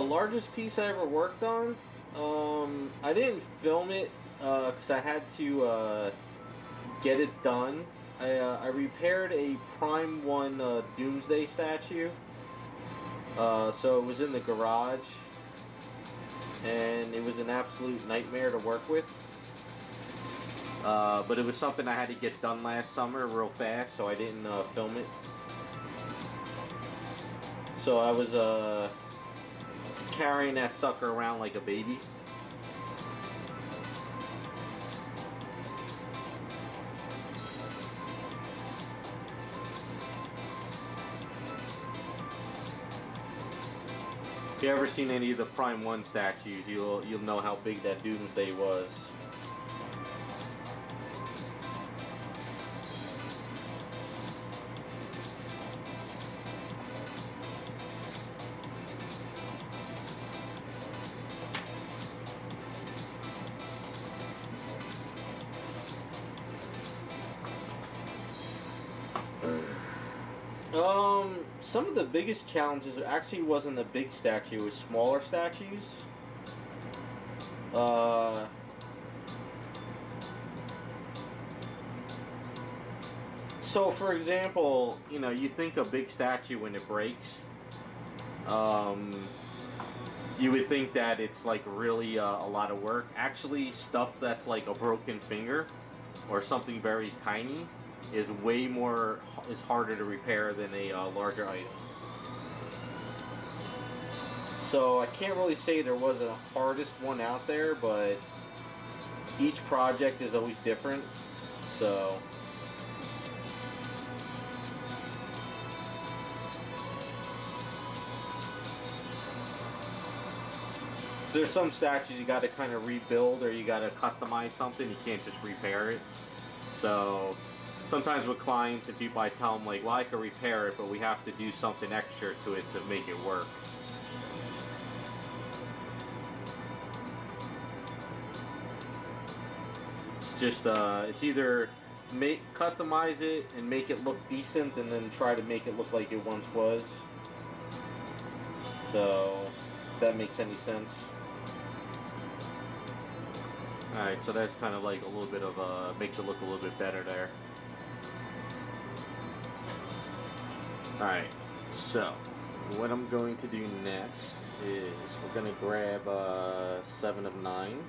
Largest piece I ever worked on. I didn't film it because I had to get it done. I repaired a Prime 1 Doomsday statue. So it was in the garage, and it was an absolute nightmare to work with. But it was something I had to get done last summer real fast, so I didn't film it. So I was carrying that sucker around like a baby. If you ever seen any of the Prime 1 statues, you'll know how big that Doomsday was. Some of the biggest challenges actually wasn't the big statue, it was smaller statues. So for example, you know, you think a big statue when it breaks, you would think that it's like really a lot of work. Actually, stuff that's like a broken finger or something very tiny is harder to repair than a larger item. So I can't really say there was a hardest one out there, but each project is always different. So there's some statues you got to kind of rebuild, or you got to customize something. You can't just repair it. So sometimes with clients and people, I tell them like, well, I can repair it, but we have to do something extra to it to make it work. It's just, it's either customize it and make it look decent, and then try to make it look like it once was. So, if that makes any sense. Alright, so that's kind of like a little bit of, makes it look a little bit better there. Alright, so what I'm going to do next is we're going to grab 7 of 9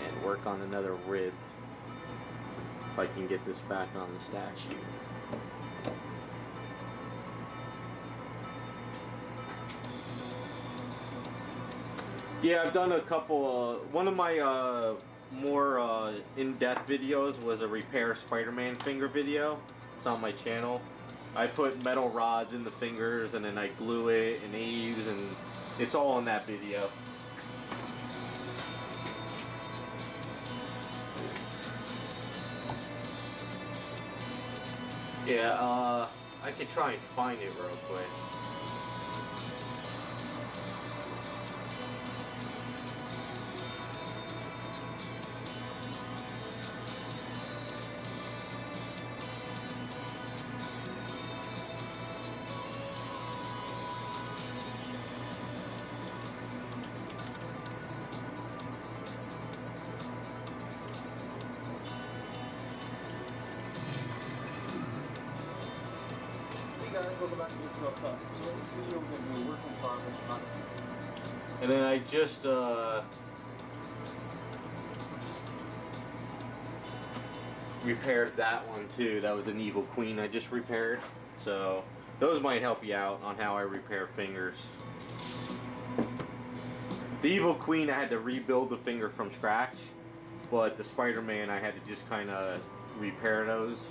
and work on another rib, if I can get this back on the statue. Yeah, I've done a couple, one of my more in-depth videos was a repair Spider-Man finger video. It's on my channel. I put metal rods in the fingers and then I glue it and eaves, and it's all in that video. Yeah, I could try and find it real quick. And then I just repaired that one too. That was an Evil Queen I just repaired. So those might help you out on how I repair fingers. The Evil Queen, I had to rebuild the finger from scratch, but the Spider-Man, I had to just kind of repair those.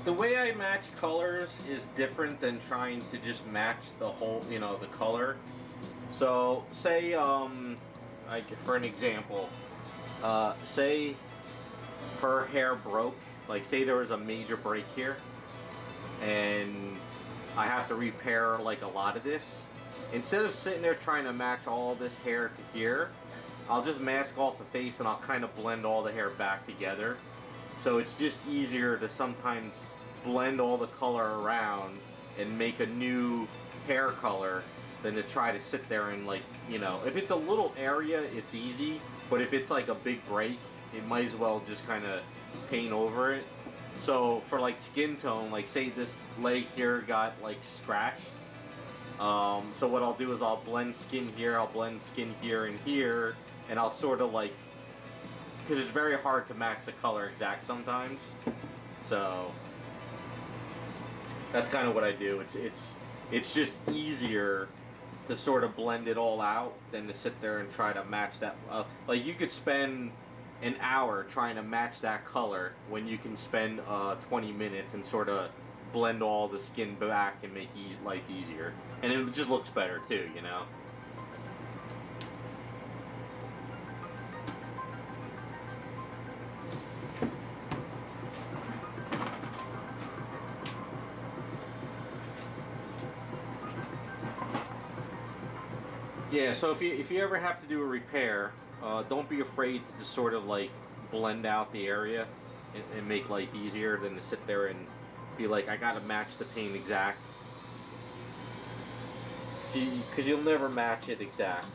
The way I match colors is different than trying to just match the whole, you know, the color. So, say, like for an example, say her hair broke, like say there was a major break here, and I have to repair like a lot of this. Instead of sitting there trying to match all this hair to here, I'll just mask off the face and I'll kind of blend all the hair back together. So it's just easier to sometimes blend all the color around and make a new hair color than to try to sit there and, like, you know, if it's a little area, it's easy, but if it's like a big break, it might as well just kind of paint over it. So for like skin tone, like say this leg here got like scratched, so what I'll do is I'll blend skin here, I'll blend skin here and here, and I'll sort of like, because it's very hard to match the color exact sometimes, so that's kind of what I do. It's just easier to sort of blend it all out than to sit there and try to match that. Like you could spend an hour trying to match that color when you can spend 20 minutes and sort of blend all the skin back and make life easier, and it just looks better too, you know. Yeah, so if you ever have to do a repair, don't be afraid to just sort of like blend out the area and make life easier than to sit there and be like, I gotta match the paint exact. See, because you'll never match it exact.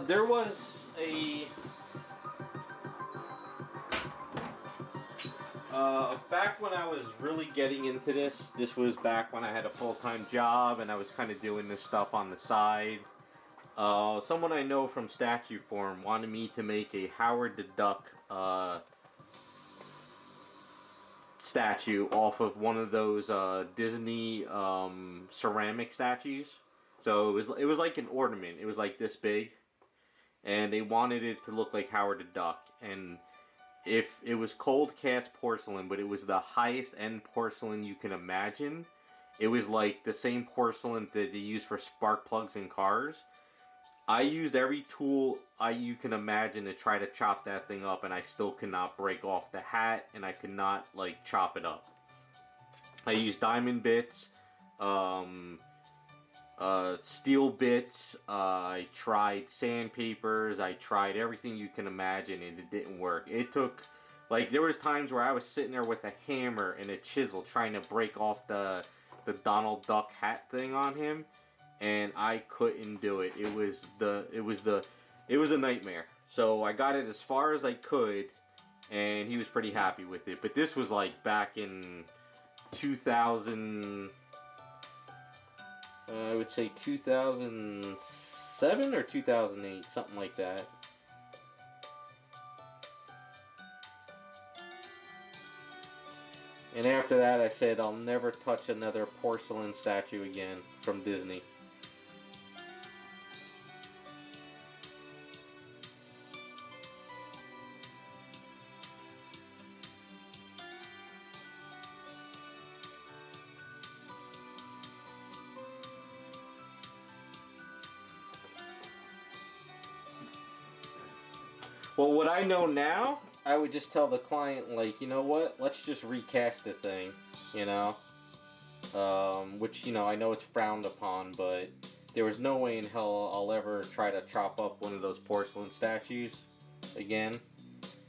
There was a back when I was really getting into this. This was back when I had a full-time job and I was kind of doing this stuff on the side. Someone I know from Statue Form wanted me to make a Howard the Duck statue off of one of those Disney ceramic statues. So it was like an ornament. It was like this big, and they wanted it to look like Howard the Duck. And if it was cold cast porcelain, but it was the highest end porcelain you can imagine. It was like the same porcelain that they use for spark plugs in cars. I used every tool you can imagine to try to chop that thing up, and I still could not break off the hat, and I could not like chop it up. I used diamond bits, steel bits, I tried sandpapers, I tried everything you can imagine, and it didn't work. It took, like, there was times where I was sitting there with a hammer and a chisel trying to break off the Donald Duck hat thing on him, and I couldn't do it. It was a nightmare. So I got it as far as I could, and he was pretty happy with it. But this was like back in 2000, I would say 2007 or 2008, something like that. And after that, I said I'll never touch another porcelain statue again from Disney. Well, what I know now, I would just tell the client, like, you know what, let's just recast the thing, you know? Which, you know, I know it's frowned upon, but there was no way in hell I'll ever try to chop up one of those porcelain statues again.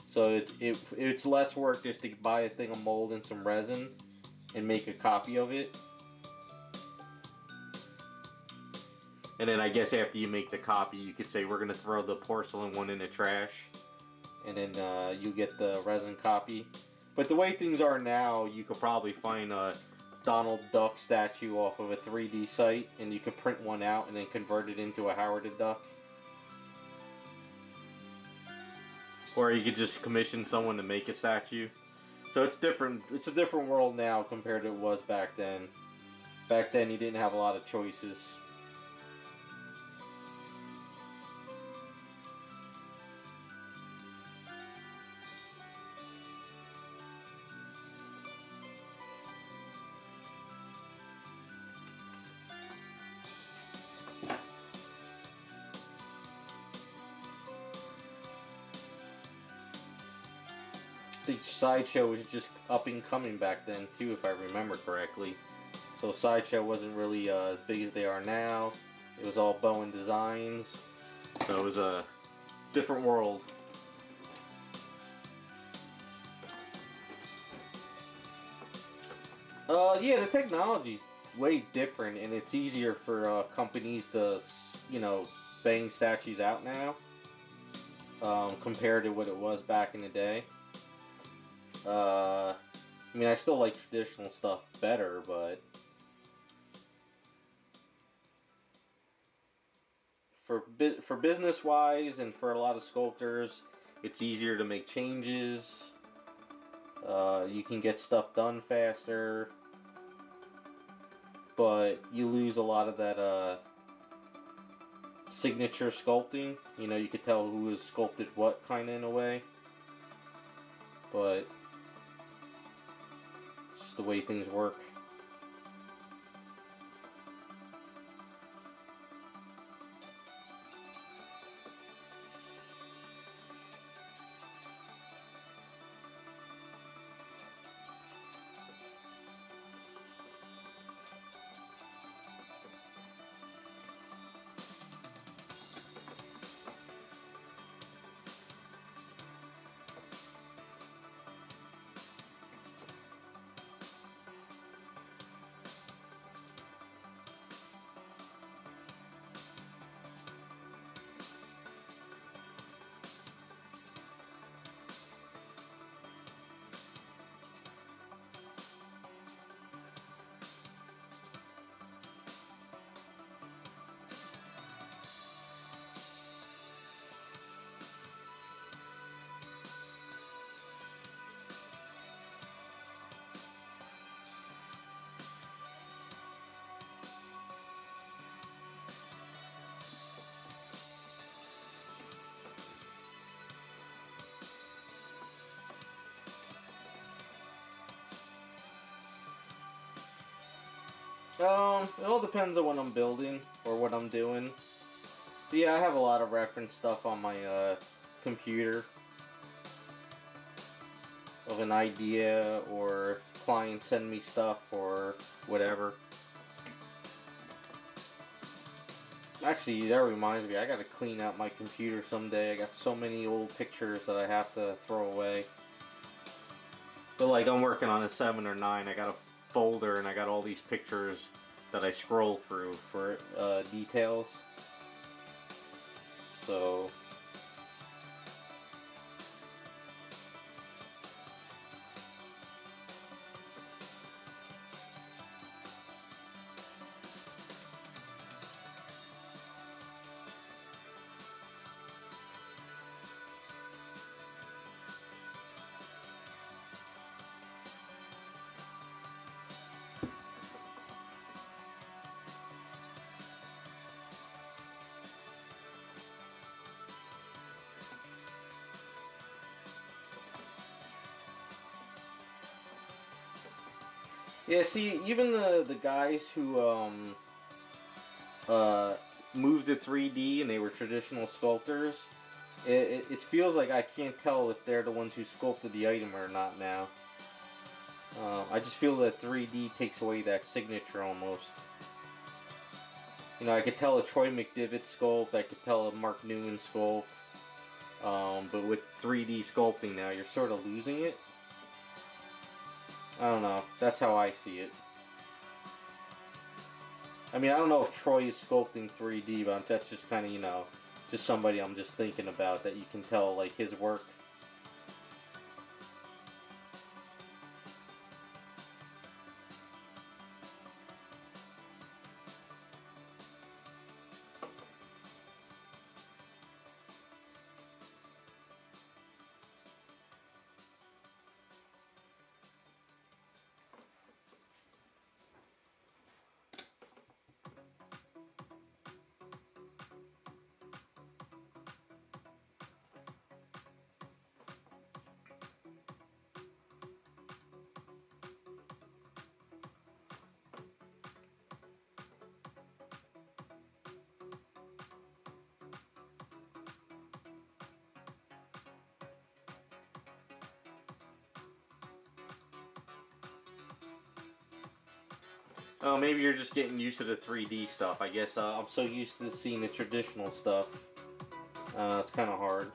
So it's less work just to buy a thing of mold and some resin and make a copy of it. And then I guess after you make the copy, you could say we're going to throw the porcelain one in the trash. And then you get the resin copy. But the way things are now, you could probably find a Donald Duck statue off of a 3D site, and you could print one out and then convert it into a Howard the Duck. Or you could just commission someone to make a statue. So it's different. It's a different world now compared to it was back then. Back then you didn't have a lot of choices. The Sideshow was just up and coming back then too, if I remember correctly. So Sideshow wasn't really as big as they are now. It was all Bowen Designs. So it was a different world. Yeah, the technology's way different, and it's easier for companies to, you know, bang statues out now compared to what it was back in the day. I mean, I still like traditional stuff better, but for business wise and for a lot of sculptors, it's easier to make changes. You can get stuff done faster, but you lose a lot of that signature sculpting. You know, you could tell who has sculpted what, kind of, in a way. But it's just the way things work. It all depends on what I'm building or what I'm doing. But yeah, I have a lot of reference stuff on my computer of an idea, or if clients send me stuff or whatever. Actually, that reminds me, I gotta clean out my computer someday. I got so many old pictures that I have to throw away. But like, I'm working on a 7 or 9, I got a folder and I got all these pictures that I scroll through for details. So Yeah, see, even the guys who moved to 3D and they were traditional sculptors, it feels like I can't tell if they're the ones who sculpted the item or not now. I just feel that 3D takes away that signature almost. You know, I could tell a Troy McDivitt sculpt, I could tell a Mark Newman sculpt, but with 3D sculpting now, you're sort of losing it. I don't know, that's how I see it. I mean, I don't know if Troy is sculpting 3D, but that's just kind of, you know, just somebody I'm just thinking about that you can tell, like, his work. Oh, maybe you're just getting used to the 3D stuff. I guess I'm so used to seeing the traditional stuff. It's kind of hard.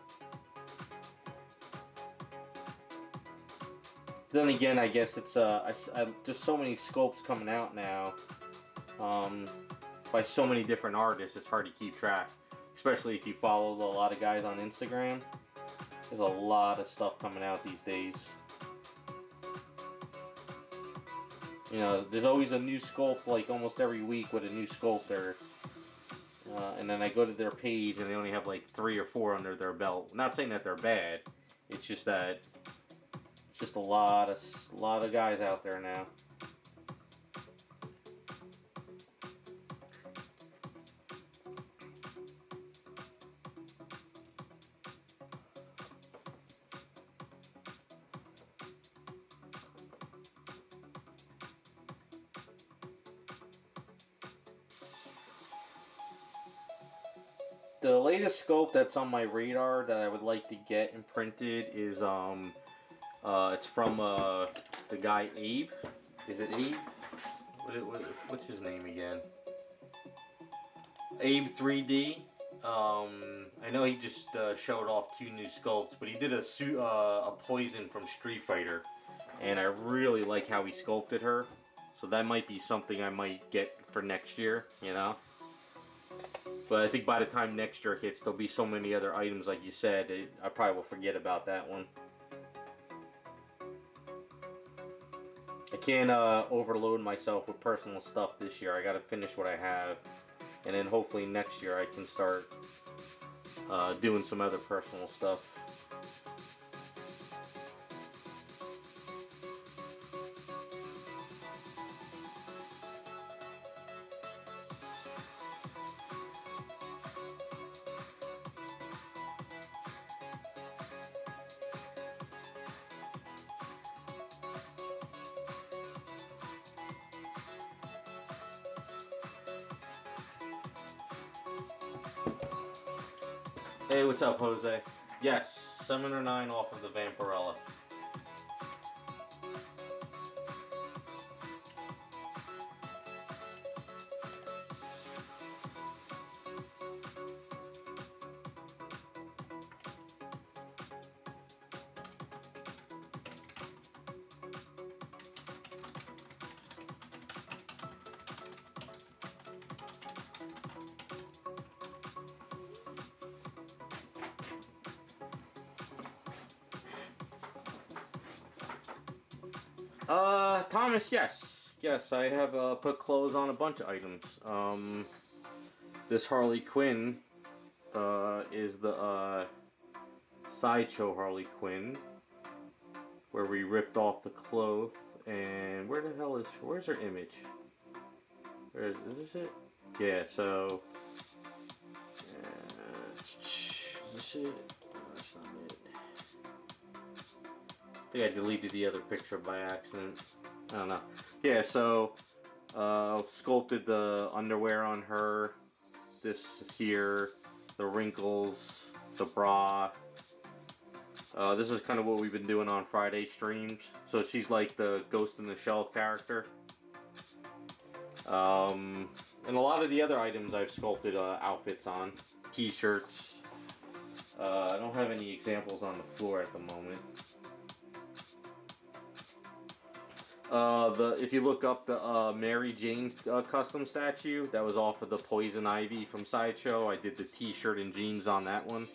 Then again, I guess it's there's so many sculpts coming out now, by so many different artists. It's hard to keep track, especially if you follow a lot of guys on Instagram. There's a lot of stuff coming out these days. You know, there's always a new sculpt, like almost every week with a new sculptor. And then I go to their page and they only have like 3 or 4 under their belt. Not saying that they're bad. It's just that it's just a lot of guys out there now. The latest sculpt that's on my radar that I would like to get imprinted is it's from the guy Abe. Is it Abe? What's his name again? Abe 3D. I know he just showed off 2 new sculpts, but he did a Poison from Street Fighter, and I really like how he sculpted her. So that might be something I might get for next year, you know. But I think by the time next year hits, there'll be so many other items, like you said, I probably will forget about that one. I can't overload myself with personal stuff this year. I gotta finish what I have. And then hopefully next year I can start doing some other personal stuff. Hey, what's up, Jose? Yes, 7 or 9 off of the Vampirella. Thomas, yes. Yes, I have put clothes on a bunch of items. This Harley Quinn is the Sideshow Harley Quinn, where we ripped off the cloth, and where's her image? Is this it? Yeah, so... is this it? No, that's not it. I think I deleted the other picture by accident. I don't know. Yeah, so sculpted the underwear on her. This here, the wrinkles, the bra. This is kind of what we've been doing on Friday streams. So she's like the Ghost in the Shell character. And a lot of the other items I've sculpted outfits on. T-shirts. I don't have any examples on the floor at the moment. If you look up the Mary Jane's custom statue, that was off of the Poison Ivy from Sideshow. I did the t-shirt and jeans on that one.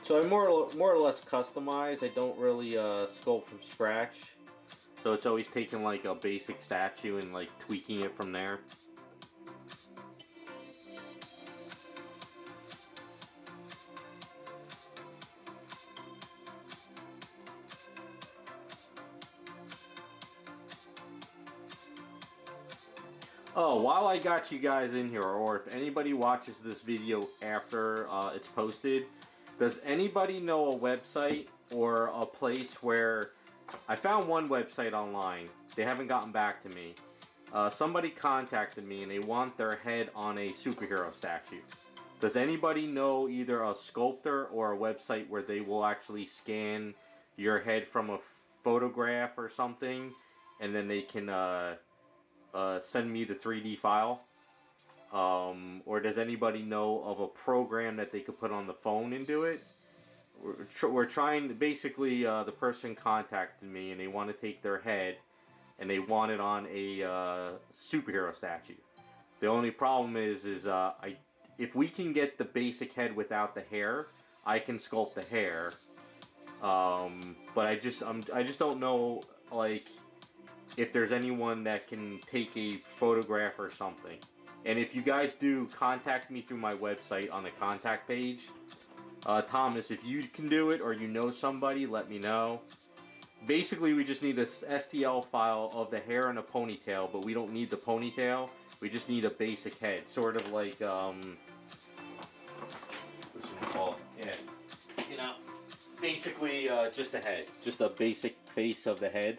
So I more or less customize. I don't really sculpt from scratch. So it's always taking like a basic statue and like tweaking it from there. Oh, while I got you guys in here, or if anybody watches this video after it's posted, does anybody know a website or a place where I found one website online? They haven't gotten back to me. Somebody contacted me and they want their head on a superhero statue. Does anybody know either a sculptor or a website where they will actually scan your head from a photograph or something, and then they can send me the 3D file? Or does anybody know of a program that they could put on the phone and do it? We're trying, basically the person contacted me and they want to take their head and they want it on a superhero statue. The only problem is if we can get the basic head without the hair, I can sculpt the hair. But I just don't know, like, if there's anyone that can take a photograph or something. And if you guys do, contact me through my website on the contact page. Thomas, if you can do it or you know somebody, let me know. Basically, we just need a STL file of the hair and a ponytail, but we don't need the ponytail. We just need a basic head, sort of like what's it called? Yeah, you know, basically just a head, just a basic face of the head.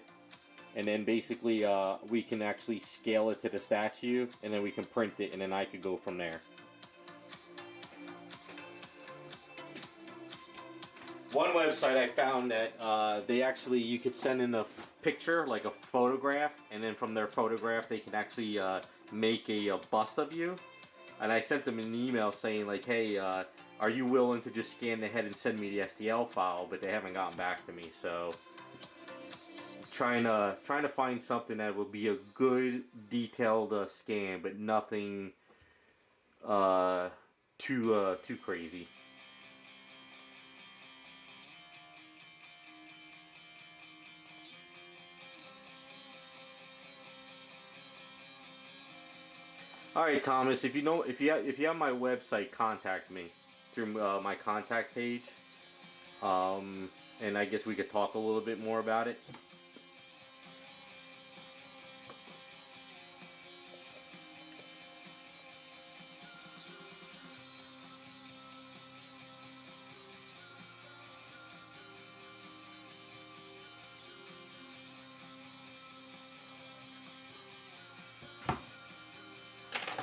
And then basically we can actually scale it to the statue, and then we can print it, and then I could go from there. One website I found that they actually, you could send in a picture, like a photograph, and then from their photograph they can actually make a bust of you. And I sent them an email saying like, hey, are you willing to just scan the head and send me the STL file? But they haven't gotten back to me, so trying to find something that would be a good detailed scan, but nothing too crazy. All right, Thomas. If you have my website, contact me through my contact page, and I guess we could talk a little bit more about it.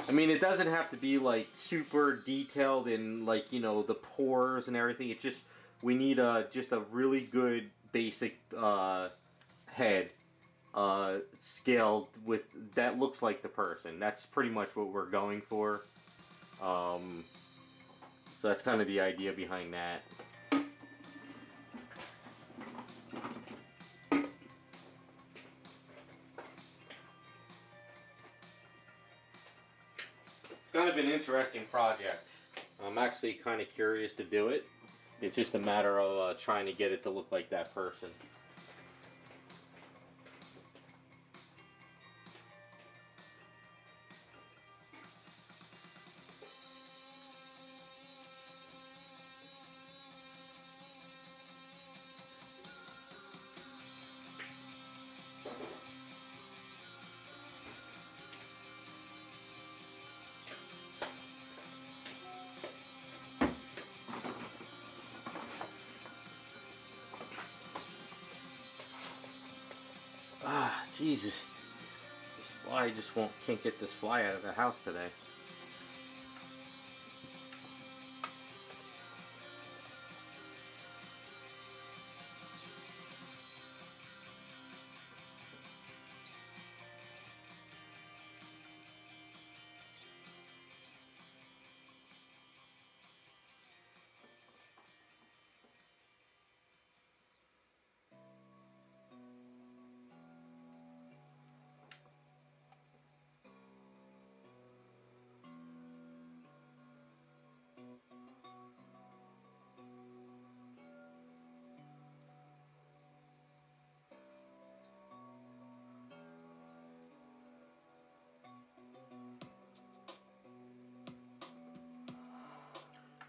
I mean, it doesn't have to be like super detailed in, like, you know, the pores and everything. It's just, we need just a really good basic head scaled with, that looks like the person. That's pretty much what we're going for. So that's kind of the idea behind that. It's kind of an interesting project. I'm actually kind of curious to do it. It's just a matter of trying to get it to look like that person. Jesus, this fly just can't get this fly out of the house today.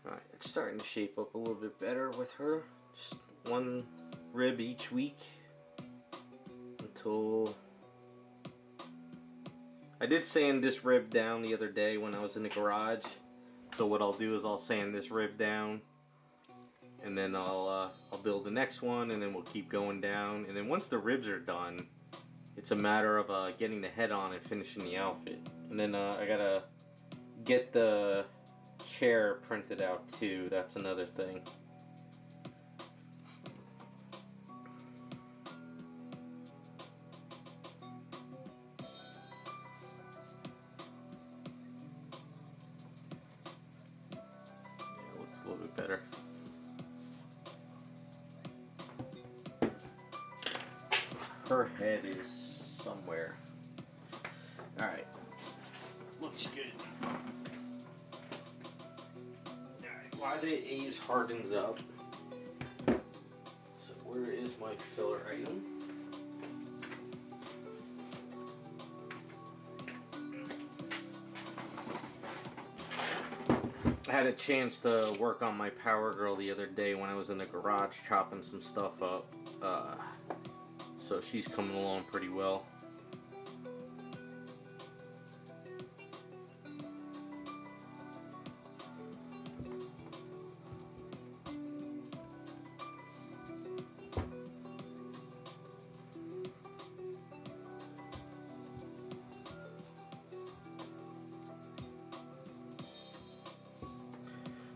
Alright, it's starting to shape up a little bit better with her. Just one rib each week until... I did sand this rib down the other day when I was in the garage. So what I'll do is I'll sand this rib down, and then I'll build the next one, and then we'll keep going down. And then once the ribs are done, it's a matter of getting the head on and finishing the outfit. And then I gotta get the chair printed out too. That's another thing. Yeah, it looks a little bit better. Her head is somewhere. Alright. Looks good. Alright, while the A's hardens up. So where is my filler item? I had a chance to work on my Power Girl the other day when I was in the garage chopping some stuff up. So she's coming along pretty well.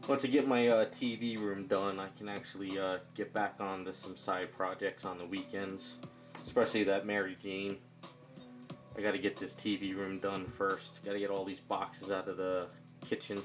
Once I get my TV room done, I can actually get back on to some side projects on the weekends. Especially that Mary Jane. I gotta get this TV room done first. Gotta get all these boxes out of the kitchen.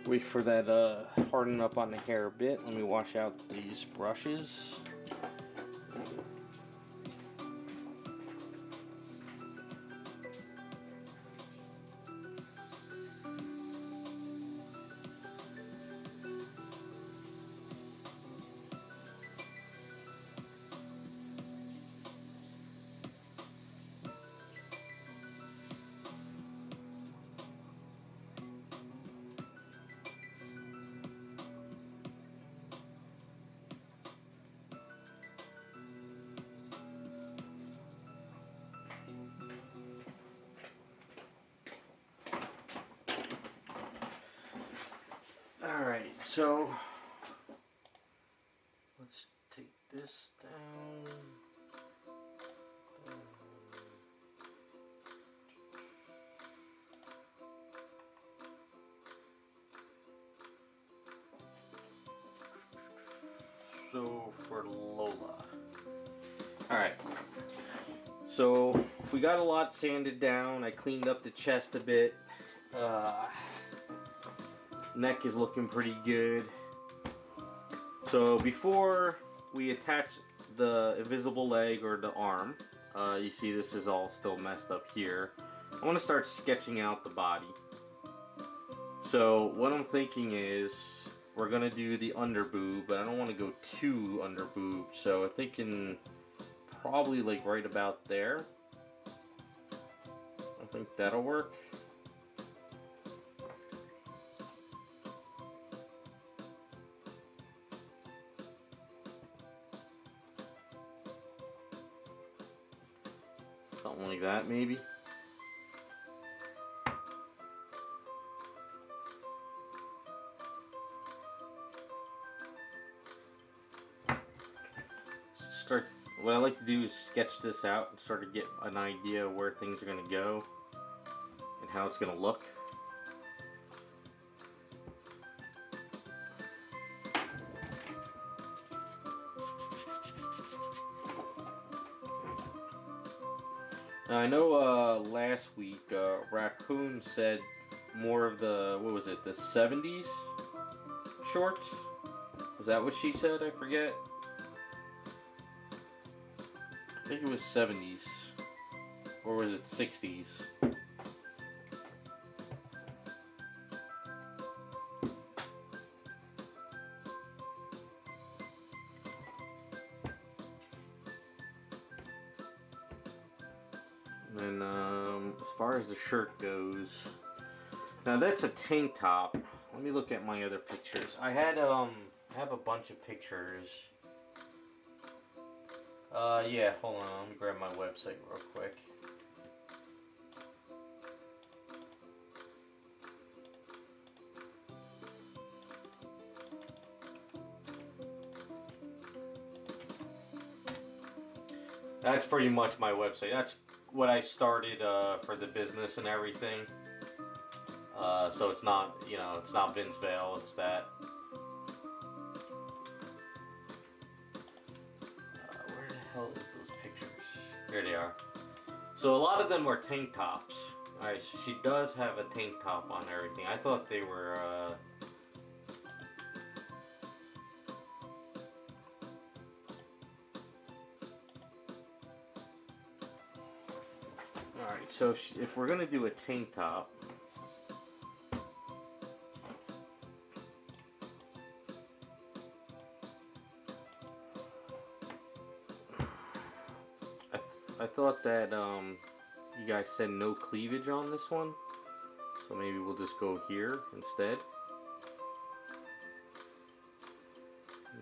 Wait for that harden up on the hair a bit. Let me wash out these brushes. Alright, so let's take this down. So for Lola. Alright. So we got a lot sanded down. I cleaned up the chest a bit. Neck is looking pretty good. So before we attach the invisible leg or the arm, you see this is all still messed up here. I want to start sketching out the body. So what I'm thinking is we're going to do the under boob, but I don't want to go too under boob. So I'm thinking probably like right about there. I think that'll work. Something like that, maybe. What I like to do is sketch this out and sort of get an idea of where things are going to go and how it's going to look. Now, I know last week Raccoon said more of the, what was it, the 70s shorts? Was that what she said? I forget. I think it was 70s, or was it 60s? And as far as the shirt goes, now that's a tank top. Let me look at my other pictures. I have a bunch of pictures. Yeah, hold on, let me grab my website real quick. That's pretty much my website. That's what I started for the business and everything. So it's not, you know, it's not VinceVell, it's that. Where the hell is those pictures? Here they are. So a lot of them were tank tops. Alright, so she does have a tank top on everything. I thought they were, Alright, so if we're gonna do a tank top, I thought that you guys said no cleavage on this one, so maybe we'll just go here instead,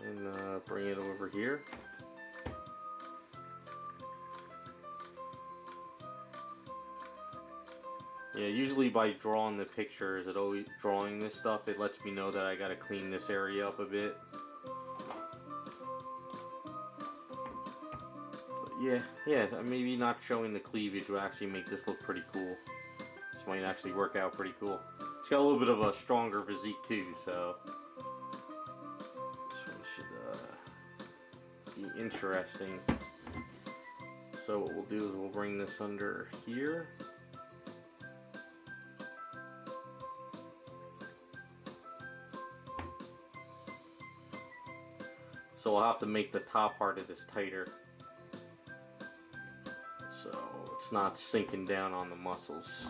and bring it over here. Yeah, usually by drawing the pictures, drawing this stuff, it lets me know that I gotta clean this area up a bit. Yeah, maybe not showing the cleavage will actually make this look pretty cool. This might actually work out pretty cool. It's got a little bit of a stronger physique too, so this one should be interesting. So what we'll do is we'll bring this under here. So we'll have to make the top part of this tighter, so it's not sinking down on the muscles.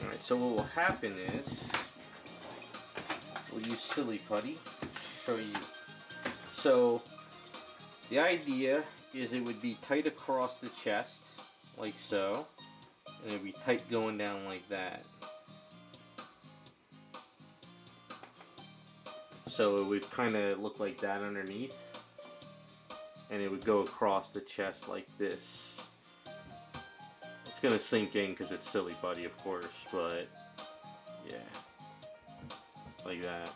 Alright, so what will happen is we'll use Silly Putty to show you. So the idea is it would be tight across the chest, like so, and it would be tight going down like that. So it would kind of look like that underneath, and it would go across the chest like this. It's gonna sink in because it's Silly Putty, of course, but yeah, like that.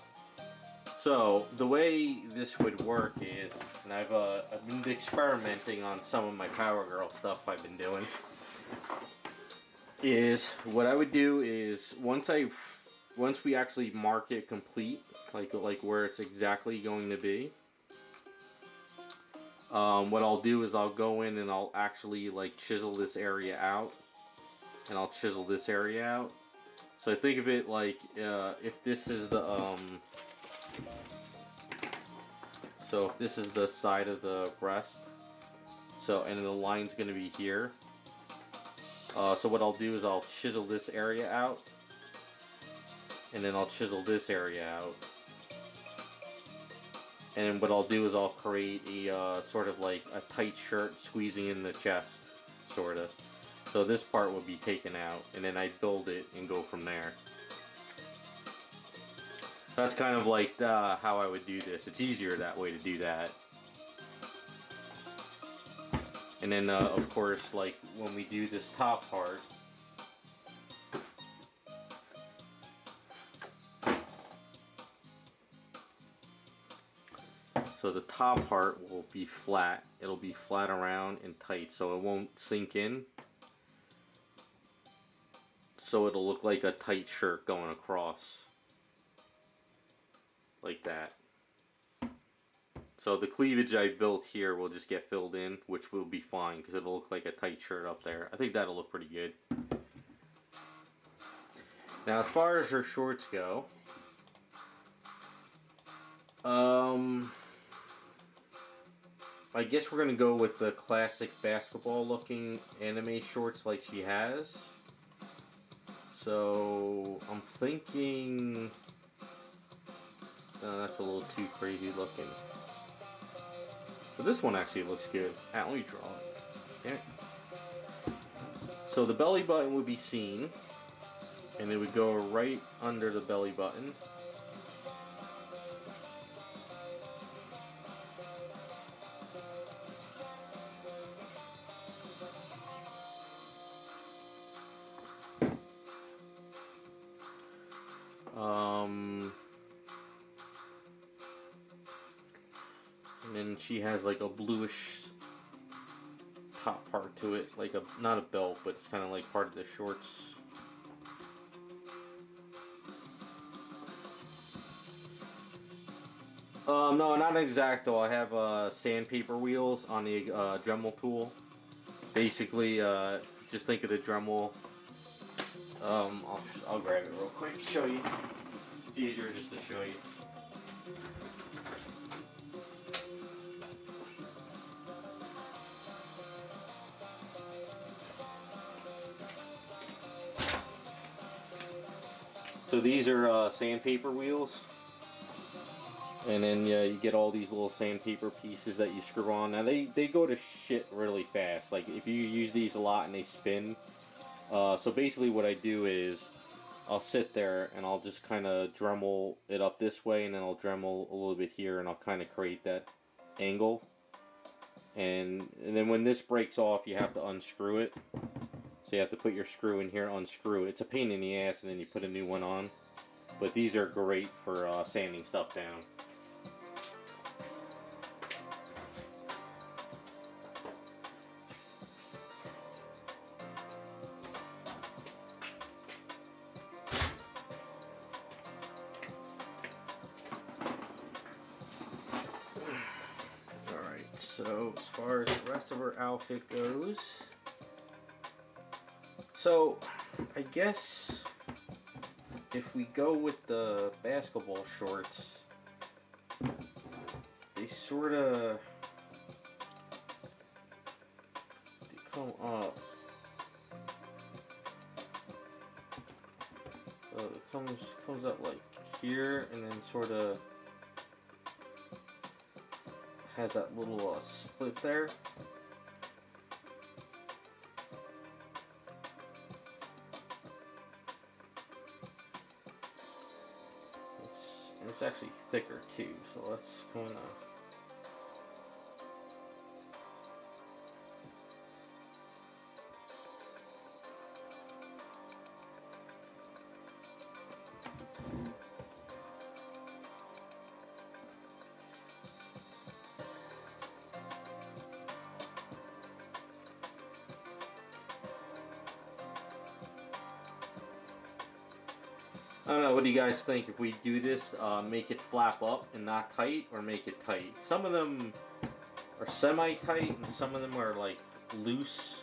So the way this would work is, and I've been experimenting on some of my Power Girl stuff I've been doing, is what I would do is once we actually mark it complete, like where it's exactly going to be, what I'll do is I'll go in and I'll actually like chisel this area out, and I'll chisel this area out. So think of it like if this is the so if this is the side of the breast, so and the line's going to be here. So what I'll do is I'll chisel this area out, and then I'll chisel this area out. And what I'll do is I'll create a sort of like a tight shirt squeezing in the chest, sort of. So this part will be taken out, and then I build it and go from there. That's kind of like how I would do this. It's easier that way to do that. And then of course, like when we do this top part, so the top part will be flat. It'll be flat around and tight, so it won't sink in. So it'll look like a tight shirt going across. Like that. So the cleavage I built here will just get filled in, which will be fine because it'll look like a tight shirt up there. I think that'll look pretty good. Now as far as her shorts go, I guess we're gonna go with the classic basketball looking anime shorts like she has. So I'm thinking that's a little too crazy looking. So this one actually looks good. Let me draw it. There. So the belly button would be seen, and it would go right under the belly button. And then she has like a bluish top part to it, like not a belt, but it's kind of like part of the shorts. No, not exacto. I have sandpaper wheels on the Dremel tool. Basically, just think of the Dremel. I'll grab it real quick, show you. It's easier just to show you. So these are sandpaper wheels, and then you get all these little sandpaper pieces that you screw on. Now they go to shit really fast. Like if you use these a lot and they spin. So basically what I do is I'll sit there and I'll just kind of Dremel it up this way, and then I'll Dremel a little bit here, and I'll kind of create that angle. And then when this breaks off, you have to unscrew it. So you have to put your screw in here, unscrew it. It's a pain in the ass, and then you put a new one on. But these are great for sanding stuff down. Alright, so as far as the rest of her outfit goes, so I guess if we go with the basketball shorts, they sort of come up it comes up like here, and then sort of has that little split there. It's actually thicker too, so let's kind of. I don't know, what do you guys think if we do this, make it flap up and not tight, or make it tight? Some of them are semi-tight and some of them are like loose.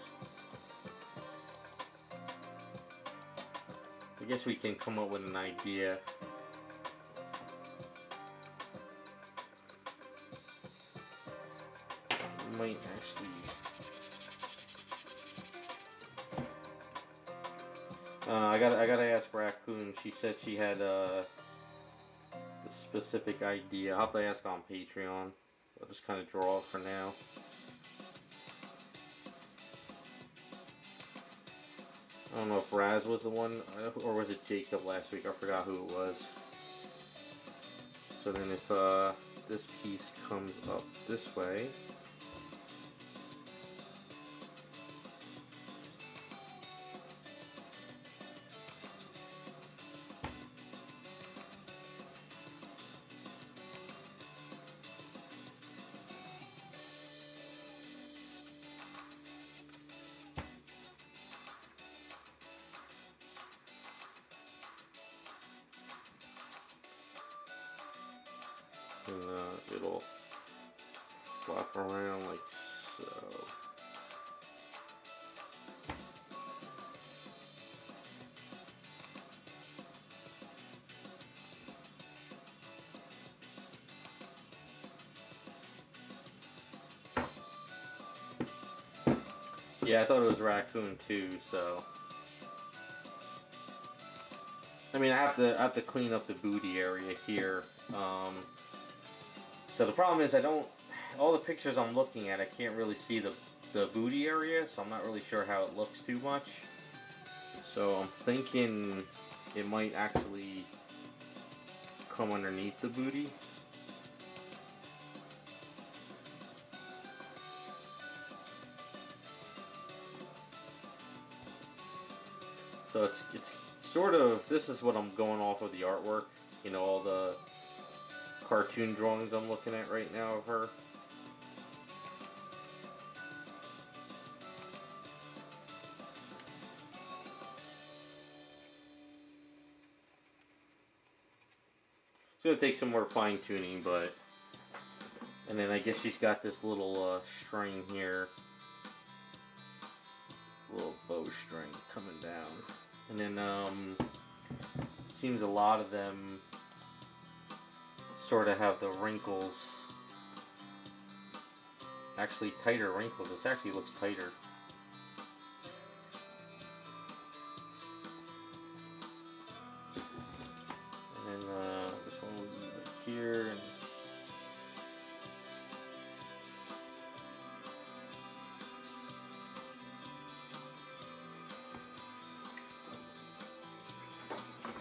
I guess we can come up with an idea. Might actually. I gotta ask Raccoon. She said she had a specific idea. I'll have to ask on Patreon. I'll just kind of draw it for now. I don't know if Raz was the one, or was it Jacob last week? I forgot who it was. So then if this piece comes up this way. And it'll flap around like so. Yeah, I thought it was Raccoon too, so. I mean, I have to clean up the booty area here. So the problem is all the pictures I'm looking at, I can't really see the booty area, so I'm not really sure how it looks too much. So I'm thinking it might actually come underneath the booty. So it's sort of, this is what I'm going off of the artwork, you know, all the cartoon drawings I'm looking at right now of her. It's gonna take some more fine tuning, but, and then I guess she's got this little string here, little bow string coming down, and then it seems a lot of them sort of have the wrinkles, actually tighter wrinkles. This actually looks tighter. And then this one will be like here, and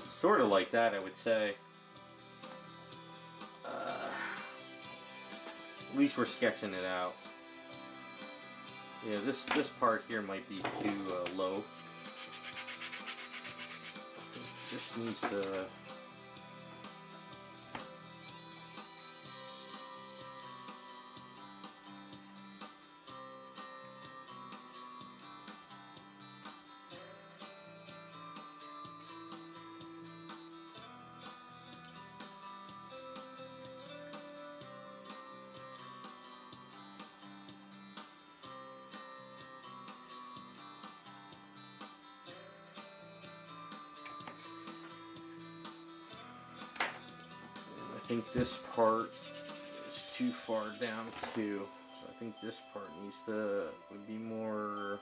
sort of like that, I would say. At least we're sketching it out. Yeah, this part here might be too low. I think this needs to. I think this part is too far down too, so I think this part would be more.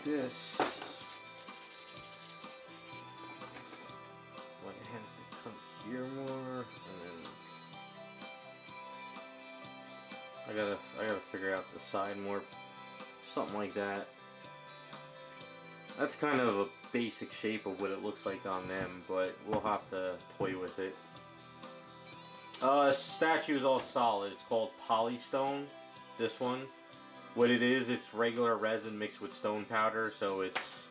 this, might have to come here more, and then I gotta figure out the side more, something like that. That's kind of a basic shape of what it looks like on them, but we'll have to toy with it. Statue is all solid. It's called Polystone, this one. What it is, it's regular resin mixed with stone powder, so it's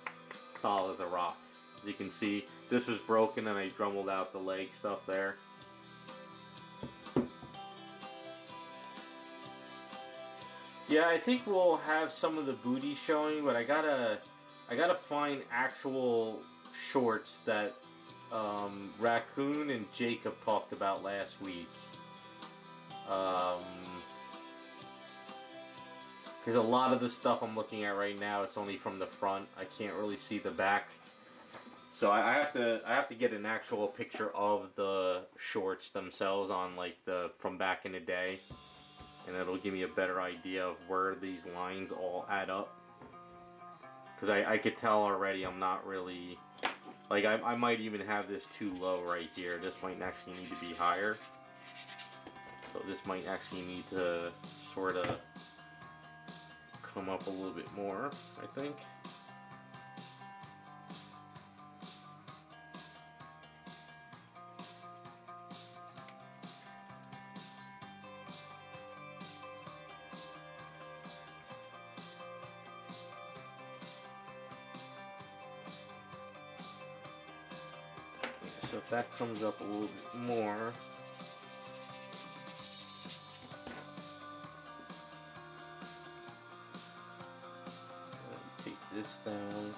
solid as a rock. As you can see, this was broken and I dremelled out the leg stuff there. Yeah, I think we'll have some of the booty showing, but I gotta find actual shorts that Raccoon and Jacob talked about last week. Because a lot of the stuff I'm looking at right now, it's only from the front. I can't really see the back. So I have to get an actual picture of the shorts themselves on like from back in the day, and it'll give me a better idea of where these lines all add up. Because I could tell already I'm not really, like I might even have this too low right here. This might actually need to be higher. So this might actually need to sort of come up a little bit more, I think. So if that comes up a little bit more, take this down.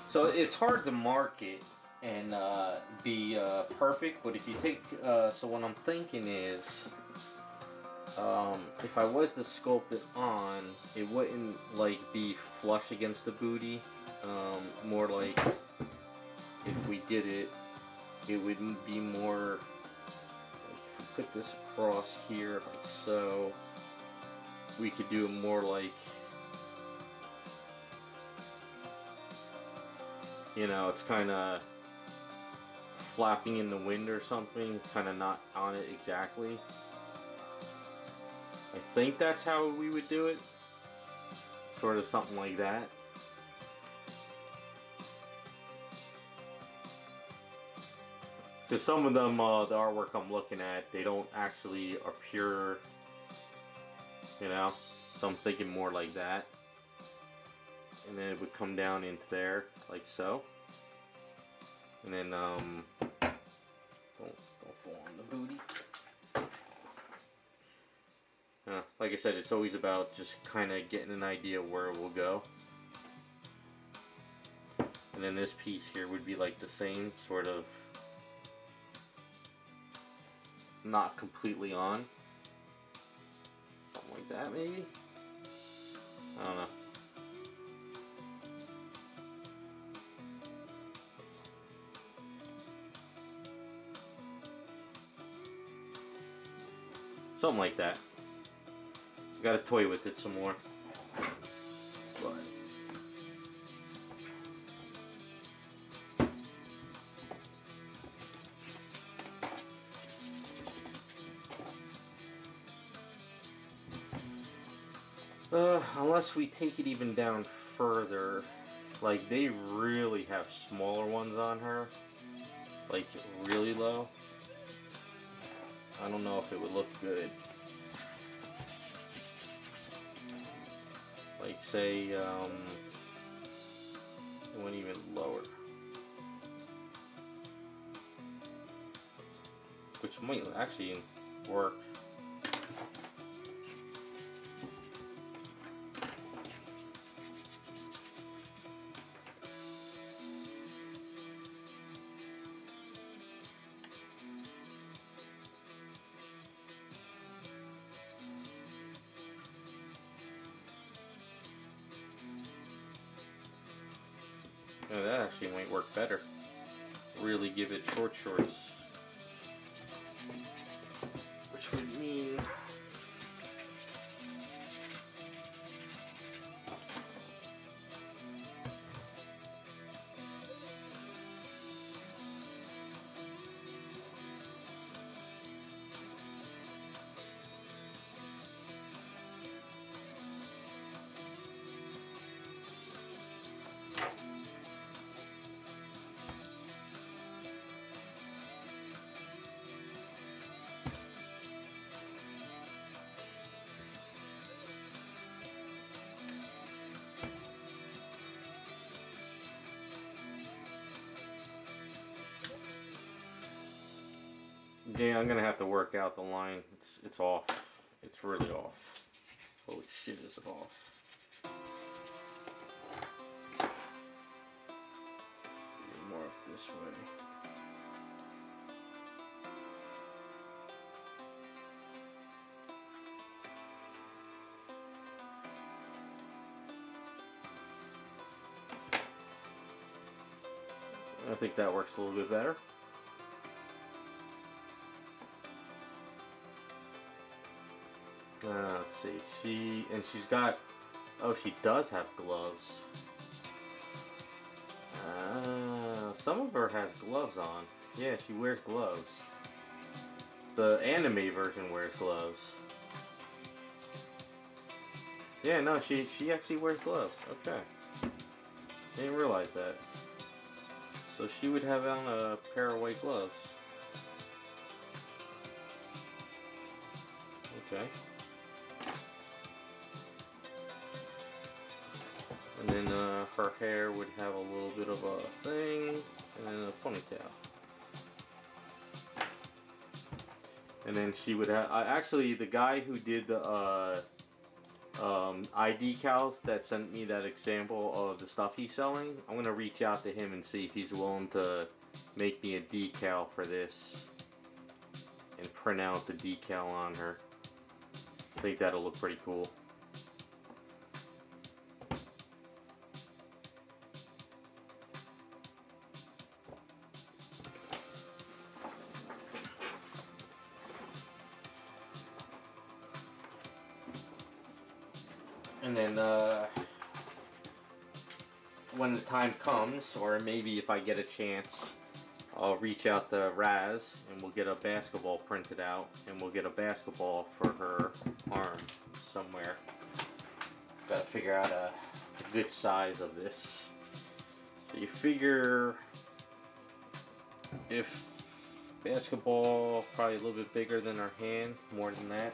So it's hard to mark it and be perfect, but if you think, so what I'm thinking is, if I was to sculpt it on, it wouldn't like be flush against the booty. More like if we did it, it would be more like if we put this across here like so, we could do it more like, you know, it's kind of flapping in the wind or something. It's kind of not on it exactly. I think that's how we would do it. Sort of something like that. Because some of them, the artwork I'm looking at, they don't actually appear, you know. So I'm thinking more like that. And then it would come down into there, like so. And then, don't fall on the booty. Like I said, it's always about just kind of getting an idea where it will go. And then this piece here would be like the same, sort of not completely on. Something like that, maybe? I don't know. Something like that. Gotta toy with it some more. But Unless we take it even down further. Like, they really have smaller ones on her. Like, really low. I don't know if it would look good. Like, say, it went even lower. Which might actually work. Oh, that actually might work better. Really give it short shorts. Which would mean yeah, I'm gonna have to work out the line. It's off. It's really off. Holy shit, is it off? More up this way. I think that works a little bit better. Let's see. She's got. Oh, she does have gloves. Some of her has gloves on. Yeah, she wears gloves. The anime version wears gloves. Yeah, no, she actually wears gloves. Okay. Didn't realize that. So she would have on a pair of white gloves. Okay. And then her hair would have a little bit of a thing, and then a ponytail. And then she would have, actually the guy who did the eye decals that sent me that example of the stuff he's selling, I'm going to reach out to him and see if he's willing to make me a decal for this and print out the decal on her. I think that'll look pretty cool. And then when the time comes, or maybe if I get a chance, I'll reach out to Raz and we'll get a basketball printed out, and we'll get a basketball for her arm somewhere. Gotta figure out a good size of this. So you figure if basketball, probably a little bit bigger than her hand, more than that.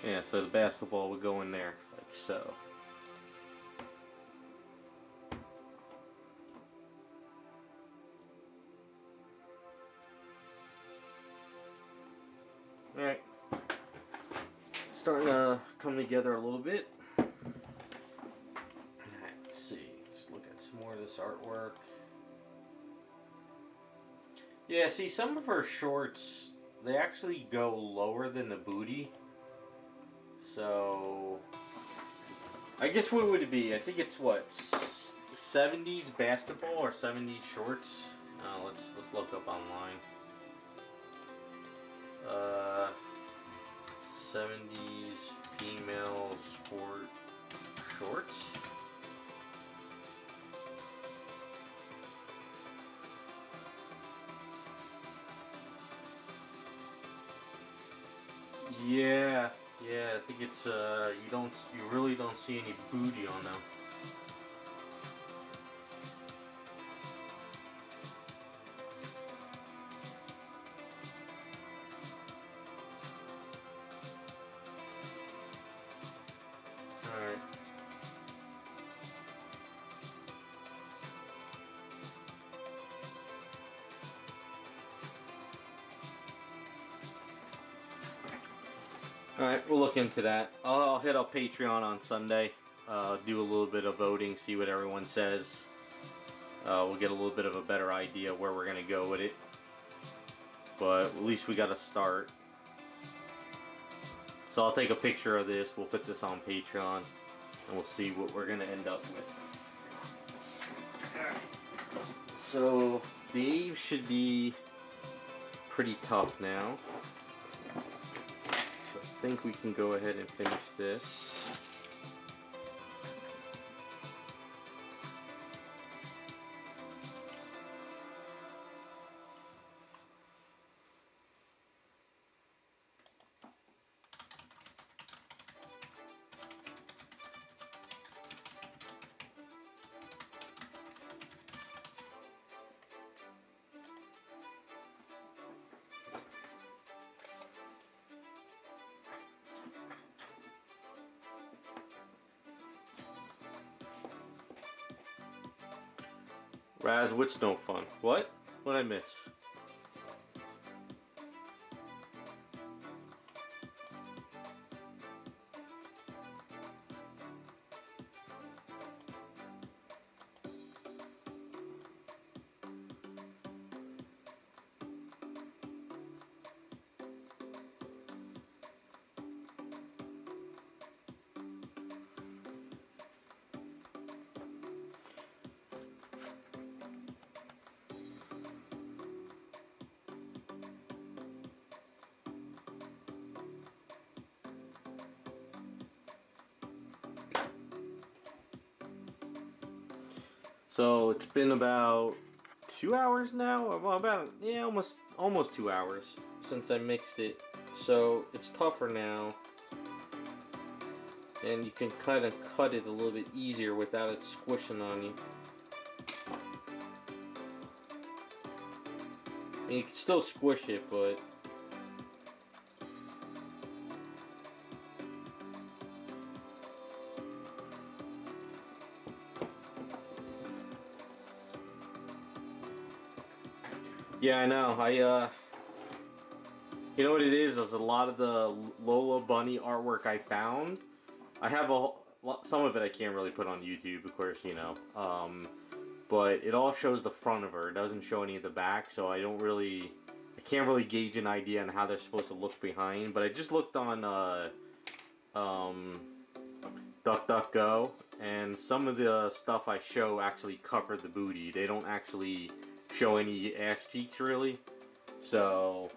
Yeah, so the basketball would go in there, like so. Alright. Starting to come together a little bit. Alright, let's see. Let's look at some more of this artwork. Yeah, see, some of her shorts, they actually go lower than the booty. So I guess what would it be? I think it's what, 70s basketball or 70s shorts? Let's look up online. 70s female sport shorts. Yeah, I think it's you really don't see any booty on them. Alright. Alright, we'll look into that. I'll hit up Patreon on Sunday, do a little bit of voting, see what everyone says. We'll get a little bit of a better idea where we're going to go with it. But at least we got to start. So I'll take a picture of this, we'll put this on Patreon, and we'll see what we're going to end up with. Alright. So the Aves should be pretty tough now. So I think we can go ahead and finish this. Raz, what's no fun? What? What'd I miss? So it's been about 2 hours now, well, almost 2 hours since I mixed it. So it's tougher now, and you can kind of cut it a little bit easier without it squishing on you. And you can still squish it, but yeah, I know. You know what it is? There's a lot of the Lola Bunny artwork I found. I have some of it I can't really put on YouTube, of course, you know. But it all shows the front of her. It doesn't show any of the back, so I can't really gauge an idea on how they're supposed to look behind. But I just looked on DuckDuckGo, and some of the stuff I show actually cover the booty. They don't actually show any ass cheeks really, so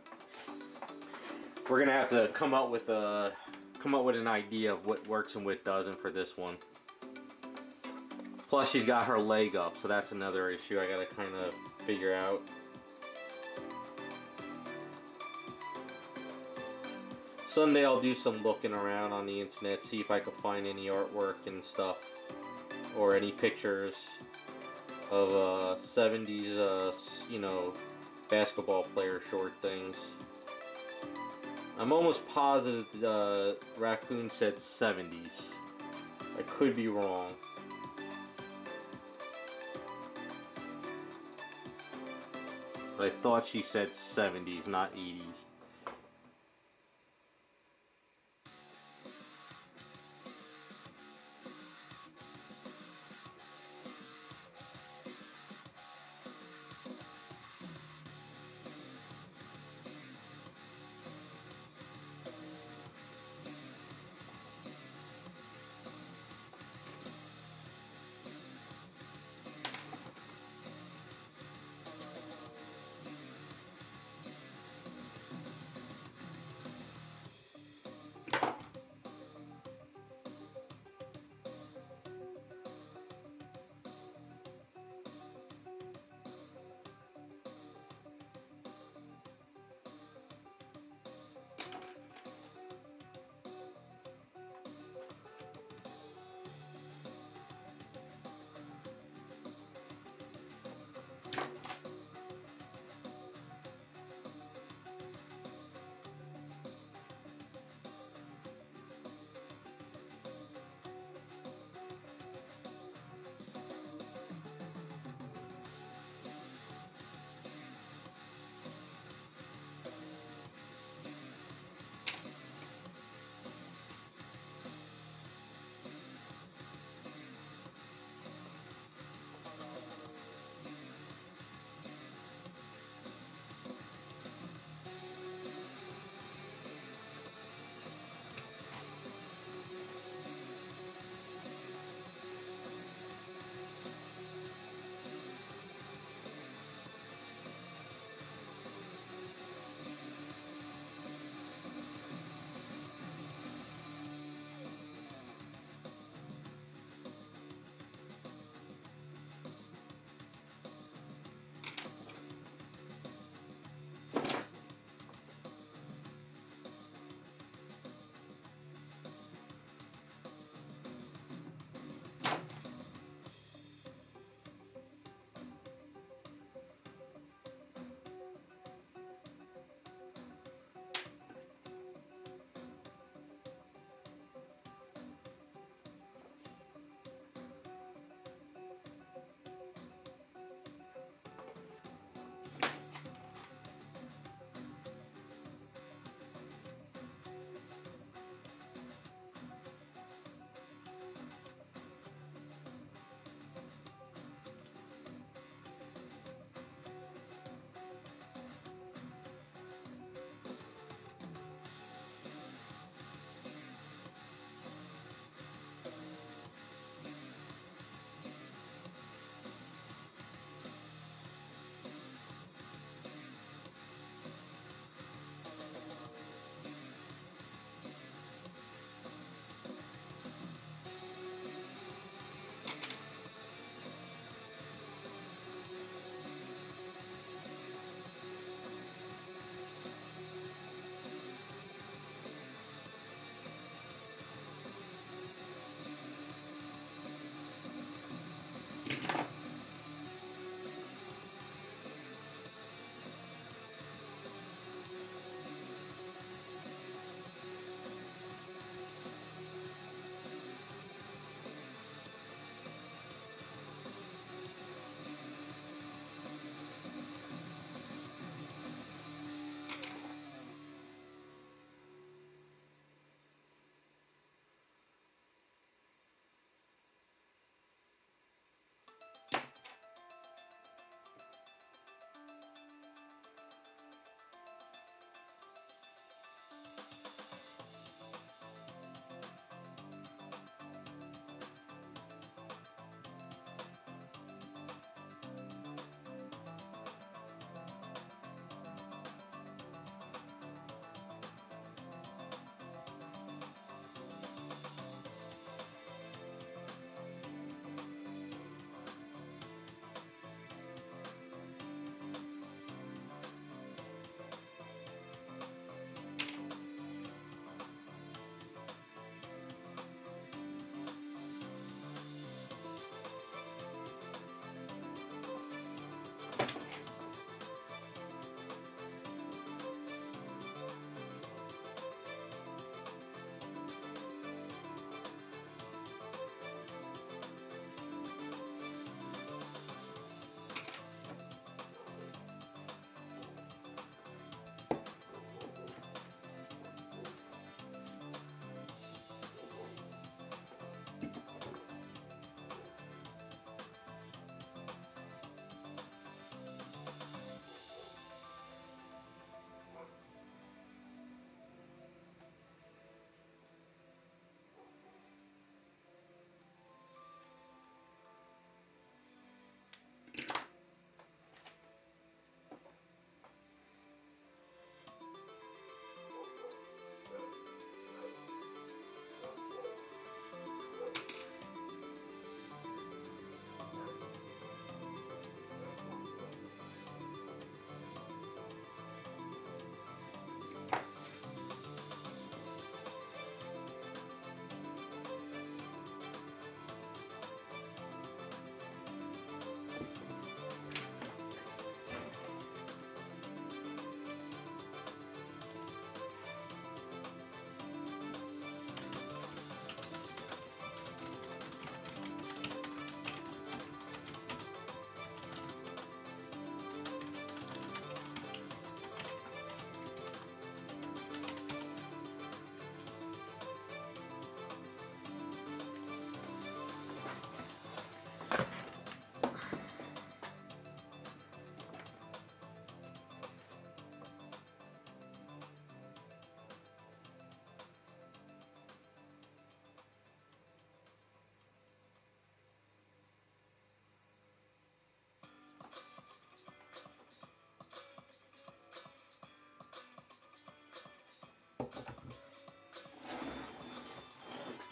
we're gonna have to come up with an idea of what works and what doesn't for this one. Plus she's got her leg up, so that's another issue I gotta kind of figure out. Sunday I'll do some looking around on the internet, see if I can find any artwork and stuff, or any pictures of 70s, you know, basketball player short things. I'm almost positive Raccoon said 70s. I could be wrong. But I thought she said 70s, not 80s.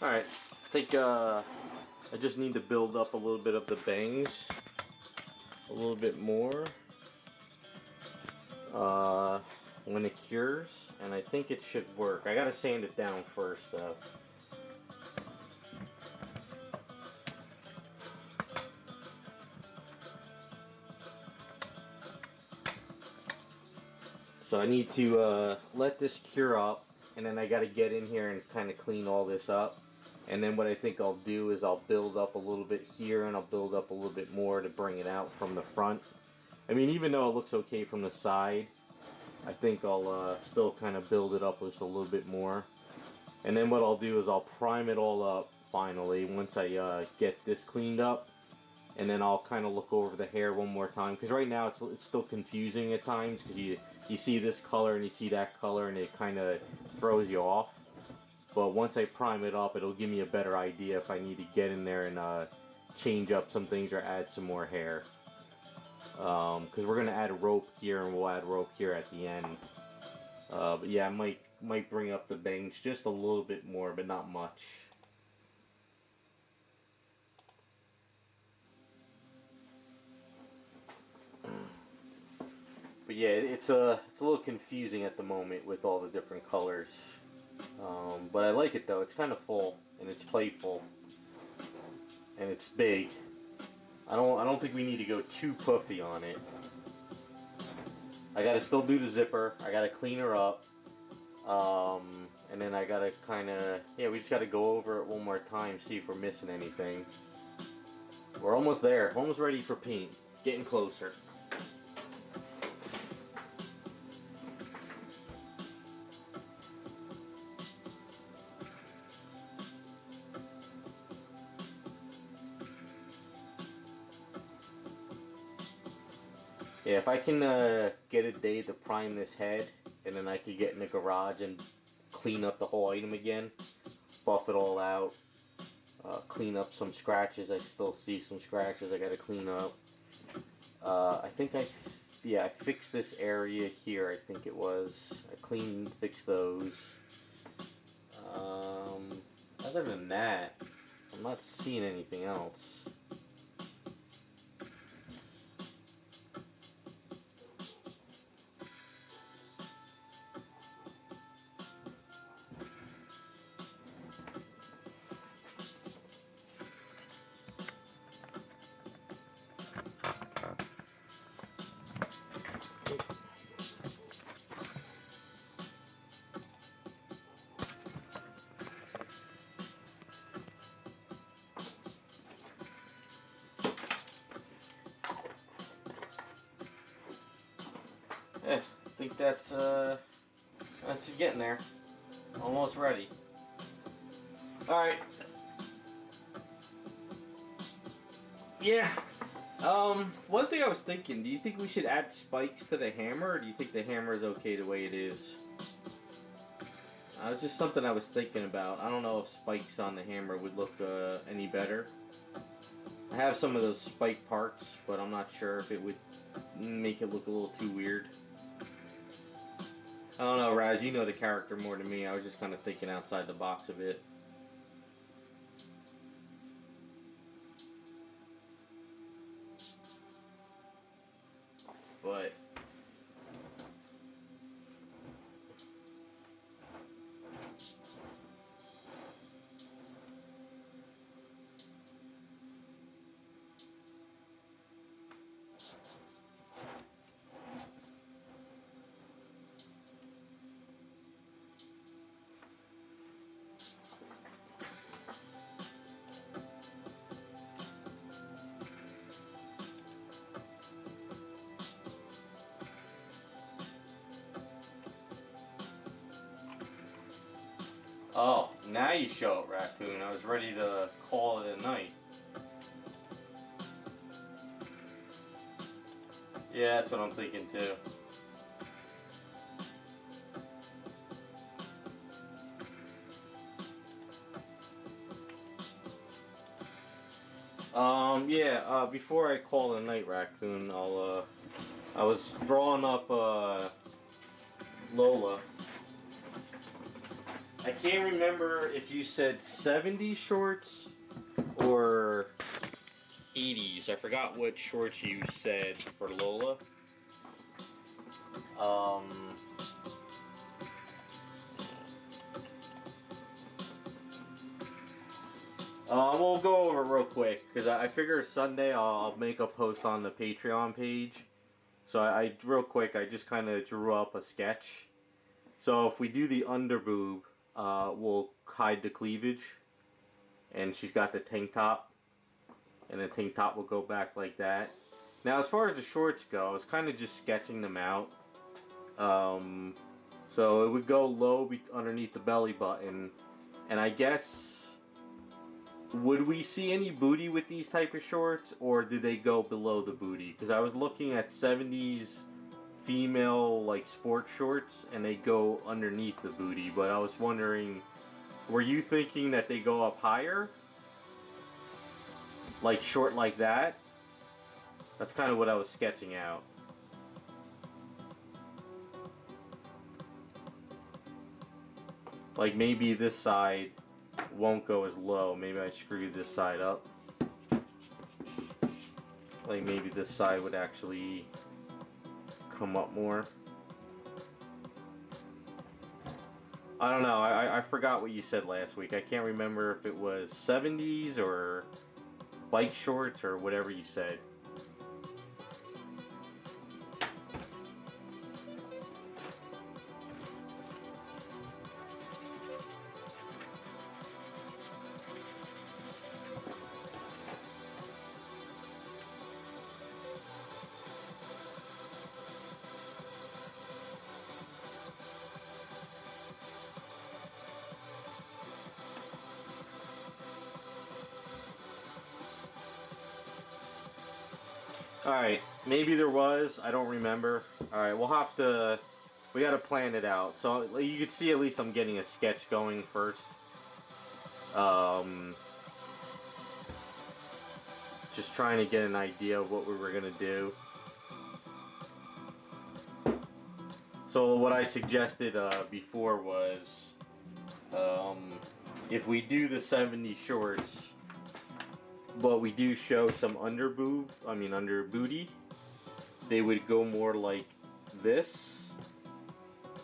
Alright, I think I just need to build up a little bit of the bangs. A little bit more. When it cures, and I think it should work. I gotta sand it down first though. So I need to let this cure up, and then I gotta get in here and kind of clean all this up. And then what I think I'll do is I'll build up a little bit here, and I'll build up a little bit more to bring it out from the front. I mean, even though it looks okay from the side, I think I'll still kind of build it up just a little bit more. And then what I'll do is I'll prime it all up finally once I get this cleaned up. And then I'll kind of look over the hair one more time, because right now it's still confusing at times, because you see this color and you see that color and it kind of throws you off. But once I prime it up, it'll give me a better idea if I need to get in there and change up some things or add some more hair. Because we're gonna add rope here, and we'll add rope here at the end. But yeah, I might bring up the bangs just a little bit more, but not much. But yeah, it's a little confusing at the moment with all the different colors. But I like it though. It's kind of full and it's playful and it's big. I don't think we need to go too puffy on it. I gotta still do the zipper. I gotta clean her up. And then I gotta yeah, we just gotta go over it one more time, see if we're missing anything. We're almost there, almost ready for paint. Getting closer. Yeah, if I can get a day to prime this head, and then I could get in the garage and clean up the whole item again, buff it all out, clean up some scratches. I still see some scratches I gotta clean up. I think I fixed this area here, I think it was. I fixed those. Other than that, I'm not seeing anything else. Yeah, I think that's getting there. Almost ready. Alright. Yeah. One thing I was thinking, do you think we should add spikes to the hammer, or do you think the hammer is okay the way it is? It's just something I was thinking about. I don't know if spikes on the hammer would look any better. I have some of those spike parts, but I'm not sure if it would make it look a little too weird. I don't know, Raz, you know the character more than me. I was just kind of thinking outside the box a bit. But oh, now you show it, Raccoon. I was ready to call it a night. Yeah, that's what I'm thinking too. Yeah, before I call it a night, Raccoon, I was drawing up, Lola. I can't remember if you said 70s shorts or 80s. I forgot what shorts you said for Lola. We'll go over it real quick because I figure Sunday I'll make a post on the Patreon page. So real quick, I just kind of drew up a sketch. So if we do the under boob, we'll hide the cleavage, and she's got the tank top, and the tank top will go back like that. Now as far as the shorts go, I was kind of just sketching them out. So it would go low underneath the belly button, and I guess, would we see any booty with these type of shorts, or do they go below the booty? Because I was looking at 70s female like sport shorts, and they go underneath the booty, but I was wondering, were you thinking that they go up higher? Like short like that? That's kind of what I was sketching out. Like maybe this side won't go as low. Maybe I screwed this side up. Like maybe this side would actually come up more. I don't know. I forgot what you said last week. I can't remember if it was 70s or bike shorts or whatever you said. Alright, maybe there was, I don't remember. Alright, we gotta plan it out. So you can see at least I'm getting a sketch going first. Just trying to get an idea of what we were gonna do. So what I suggested before was, if we do the 70 shorts, but we do show some under booty, they would go more like this,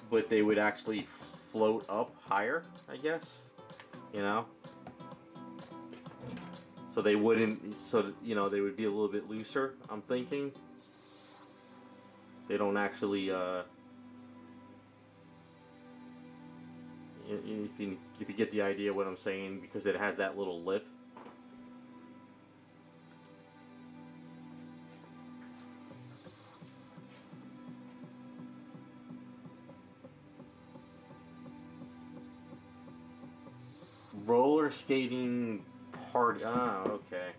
but they would actually float up higher, I guess, you know? So they wouldn't, you know, they would be a little bit looser, I'm thinking. They don't actually, if you get the idea what I'm saying, because it has that little lip. Roller skating party. Ah, okay.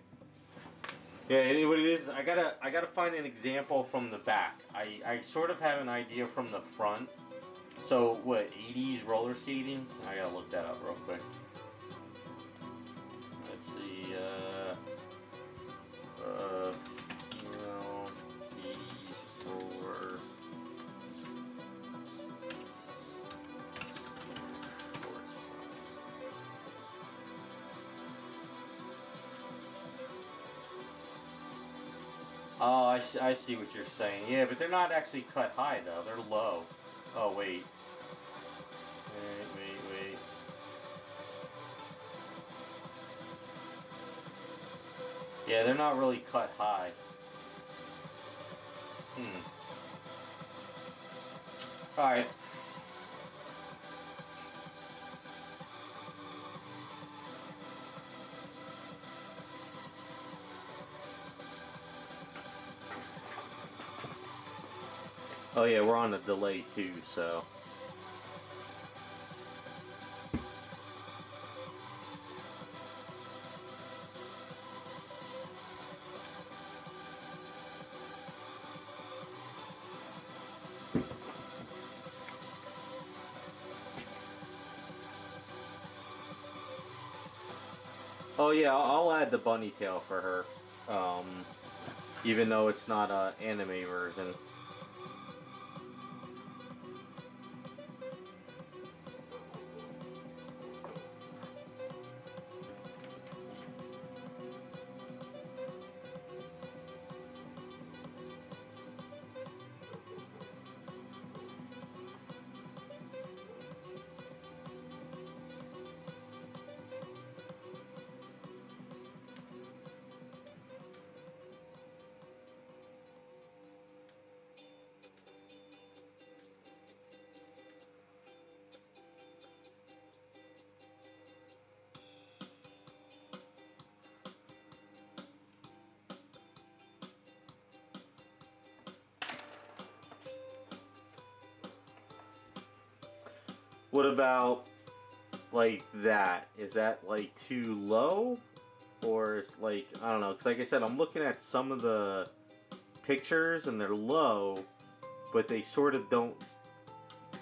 Yeah, what it is, I gotta find an example from the back. I sort of have an idea from the front. So what, 80s roller skating? I gotta look that up real quick. Let's see. You know, 80s roller. Oh, I see what you're saying. Yeah, but they're not actually cut high, though. They're low. Oh, wait. Wait. Yeah, they're not really cut high. Alright. Oh yeah, we're on a delay too, so. Oh yeah, I'll add the bunny tail for her, even though it's not an anime version. What about like that? Is that like too low? Or is like, I don't know, because like I said, I'm looking at some of the pictures and they're low, but they sort of don't,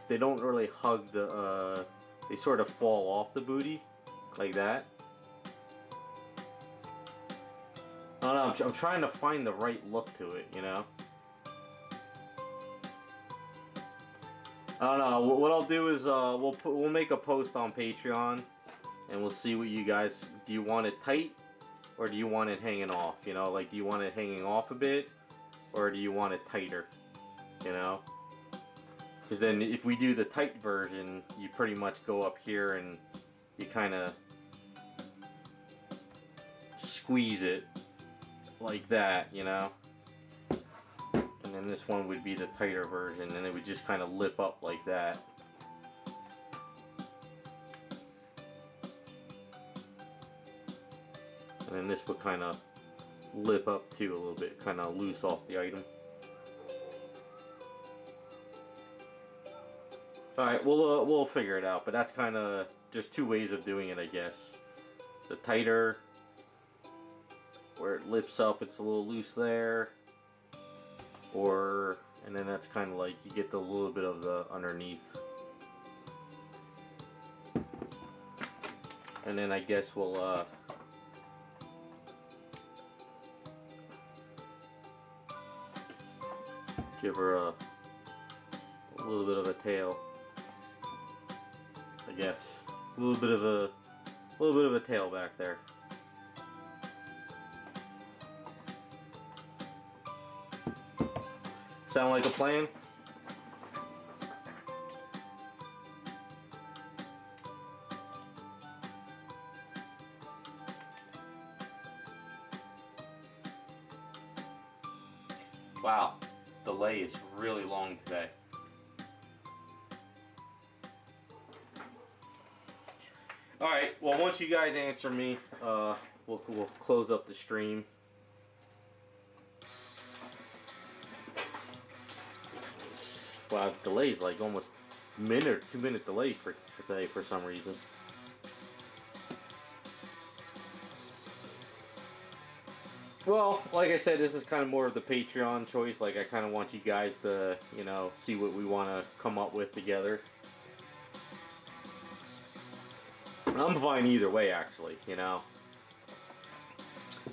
they don't really hug the, they sort of fall off the booty, like that. I don't know, I'm trying to find the right look to it, you know? I don't know, what I'll do is we'll make a post on Patreon and we'll see what you guys, do you want it tight? Or do you want it hanging off, you know? Like, do you want it hanging off a bit? Or do you want it tighter, you know? Because then if we do the tight version, you pretty much go up here and you kind of squeeze it like that, you know? And then this one would be the tighter version, and it would just kind of lip up like that. And then this would kind of lip up too a little bit, kind of loose off the item. Alright, we'll figure it out, but that's kind of just two ways of doing it, I guess. The tighter, where it lips up, it's a little loose there. And then that's kind of like, you get the little bit of the underneath. And then I guess we'll, give her a little bit of a tail, I guess. A little bit of a tail back there. Sound like a plan? Wow, delay is really long today. Alright, well, once you guys answer me, we'll close up the stream. Wow, delay is like almost a minute or 2 minute delay for today for some reason. Well, like I said, this is kind of more of the Patreon choice. Like, I kind of want you guys to, you know, see what we want to come up with together. I'm fine either way, actually, you know.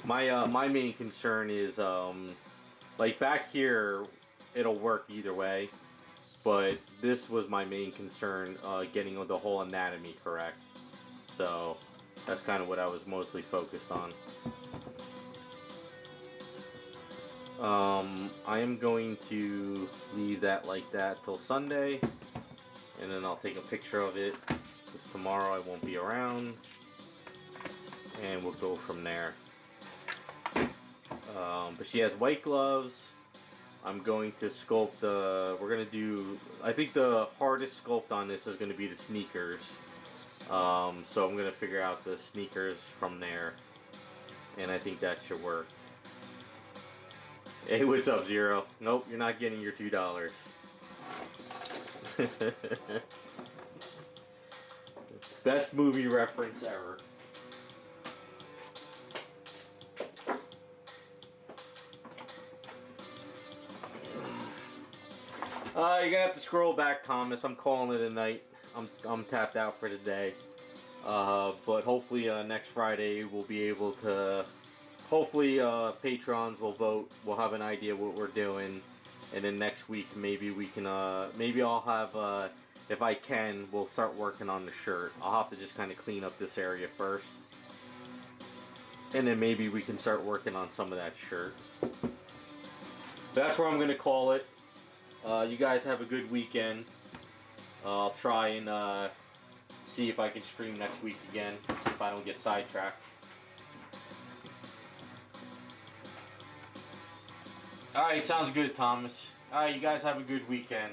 My main concern is, like, back here, it'll work either way. But this was my main concern, getting the whole anatomy correct. So, that's kind of what I was mostly focused on. I am going to leave that like that till Sunday, and then I'll take a picture of it, because tomorrow I won't be around, and we'll go from there. But she has white gloves. I'm going to sculpt we're going to do, I think the hardest sculpt on this is going to be the sneakers. So I'm going to figure out the sneakers from there, and I think that should work. Hey, what's up, Zero? Nope, you're not getting your $2. Best movie reference ever. You're gonna have to scroll back, Thomas. I'm calling it a night. I'm tapped out for today. But hopefully next Friday we'll be able to. Hopefully patrons will vote. We'll have an idea what we're doing, and then next week maybe we can. Maybe I'll have. If I can, we'll start working on the shirt. I'll have to just kind of clean up this area first, and then maybe we can start working on some of that shirt. That's where I'm gonna call it. You guys have a good weekend. I'll try and see if I can stream next week again, if I don't get sidetracked. Alright, sounds good, Thomas. Alright, you guys have a good weekend.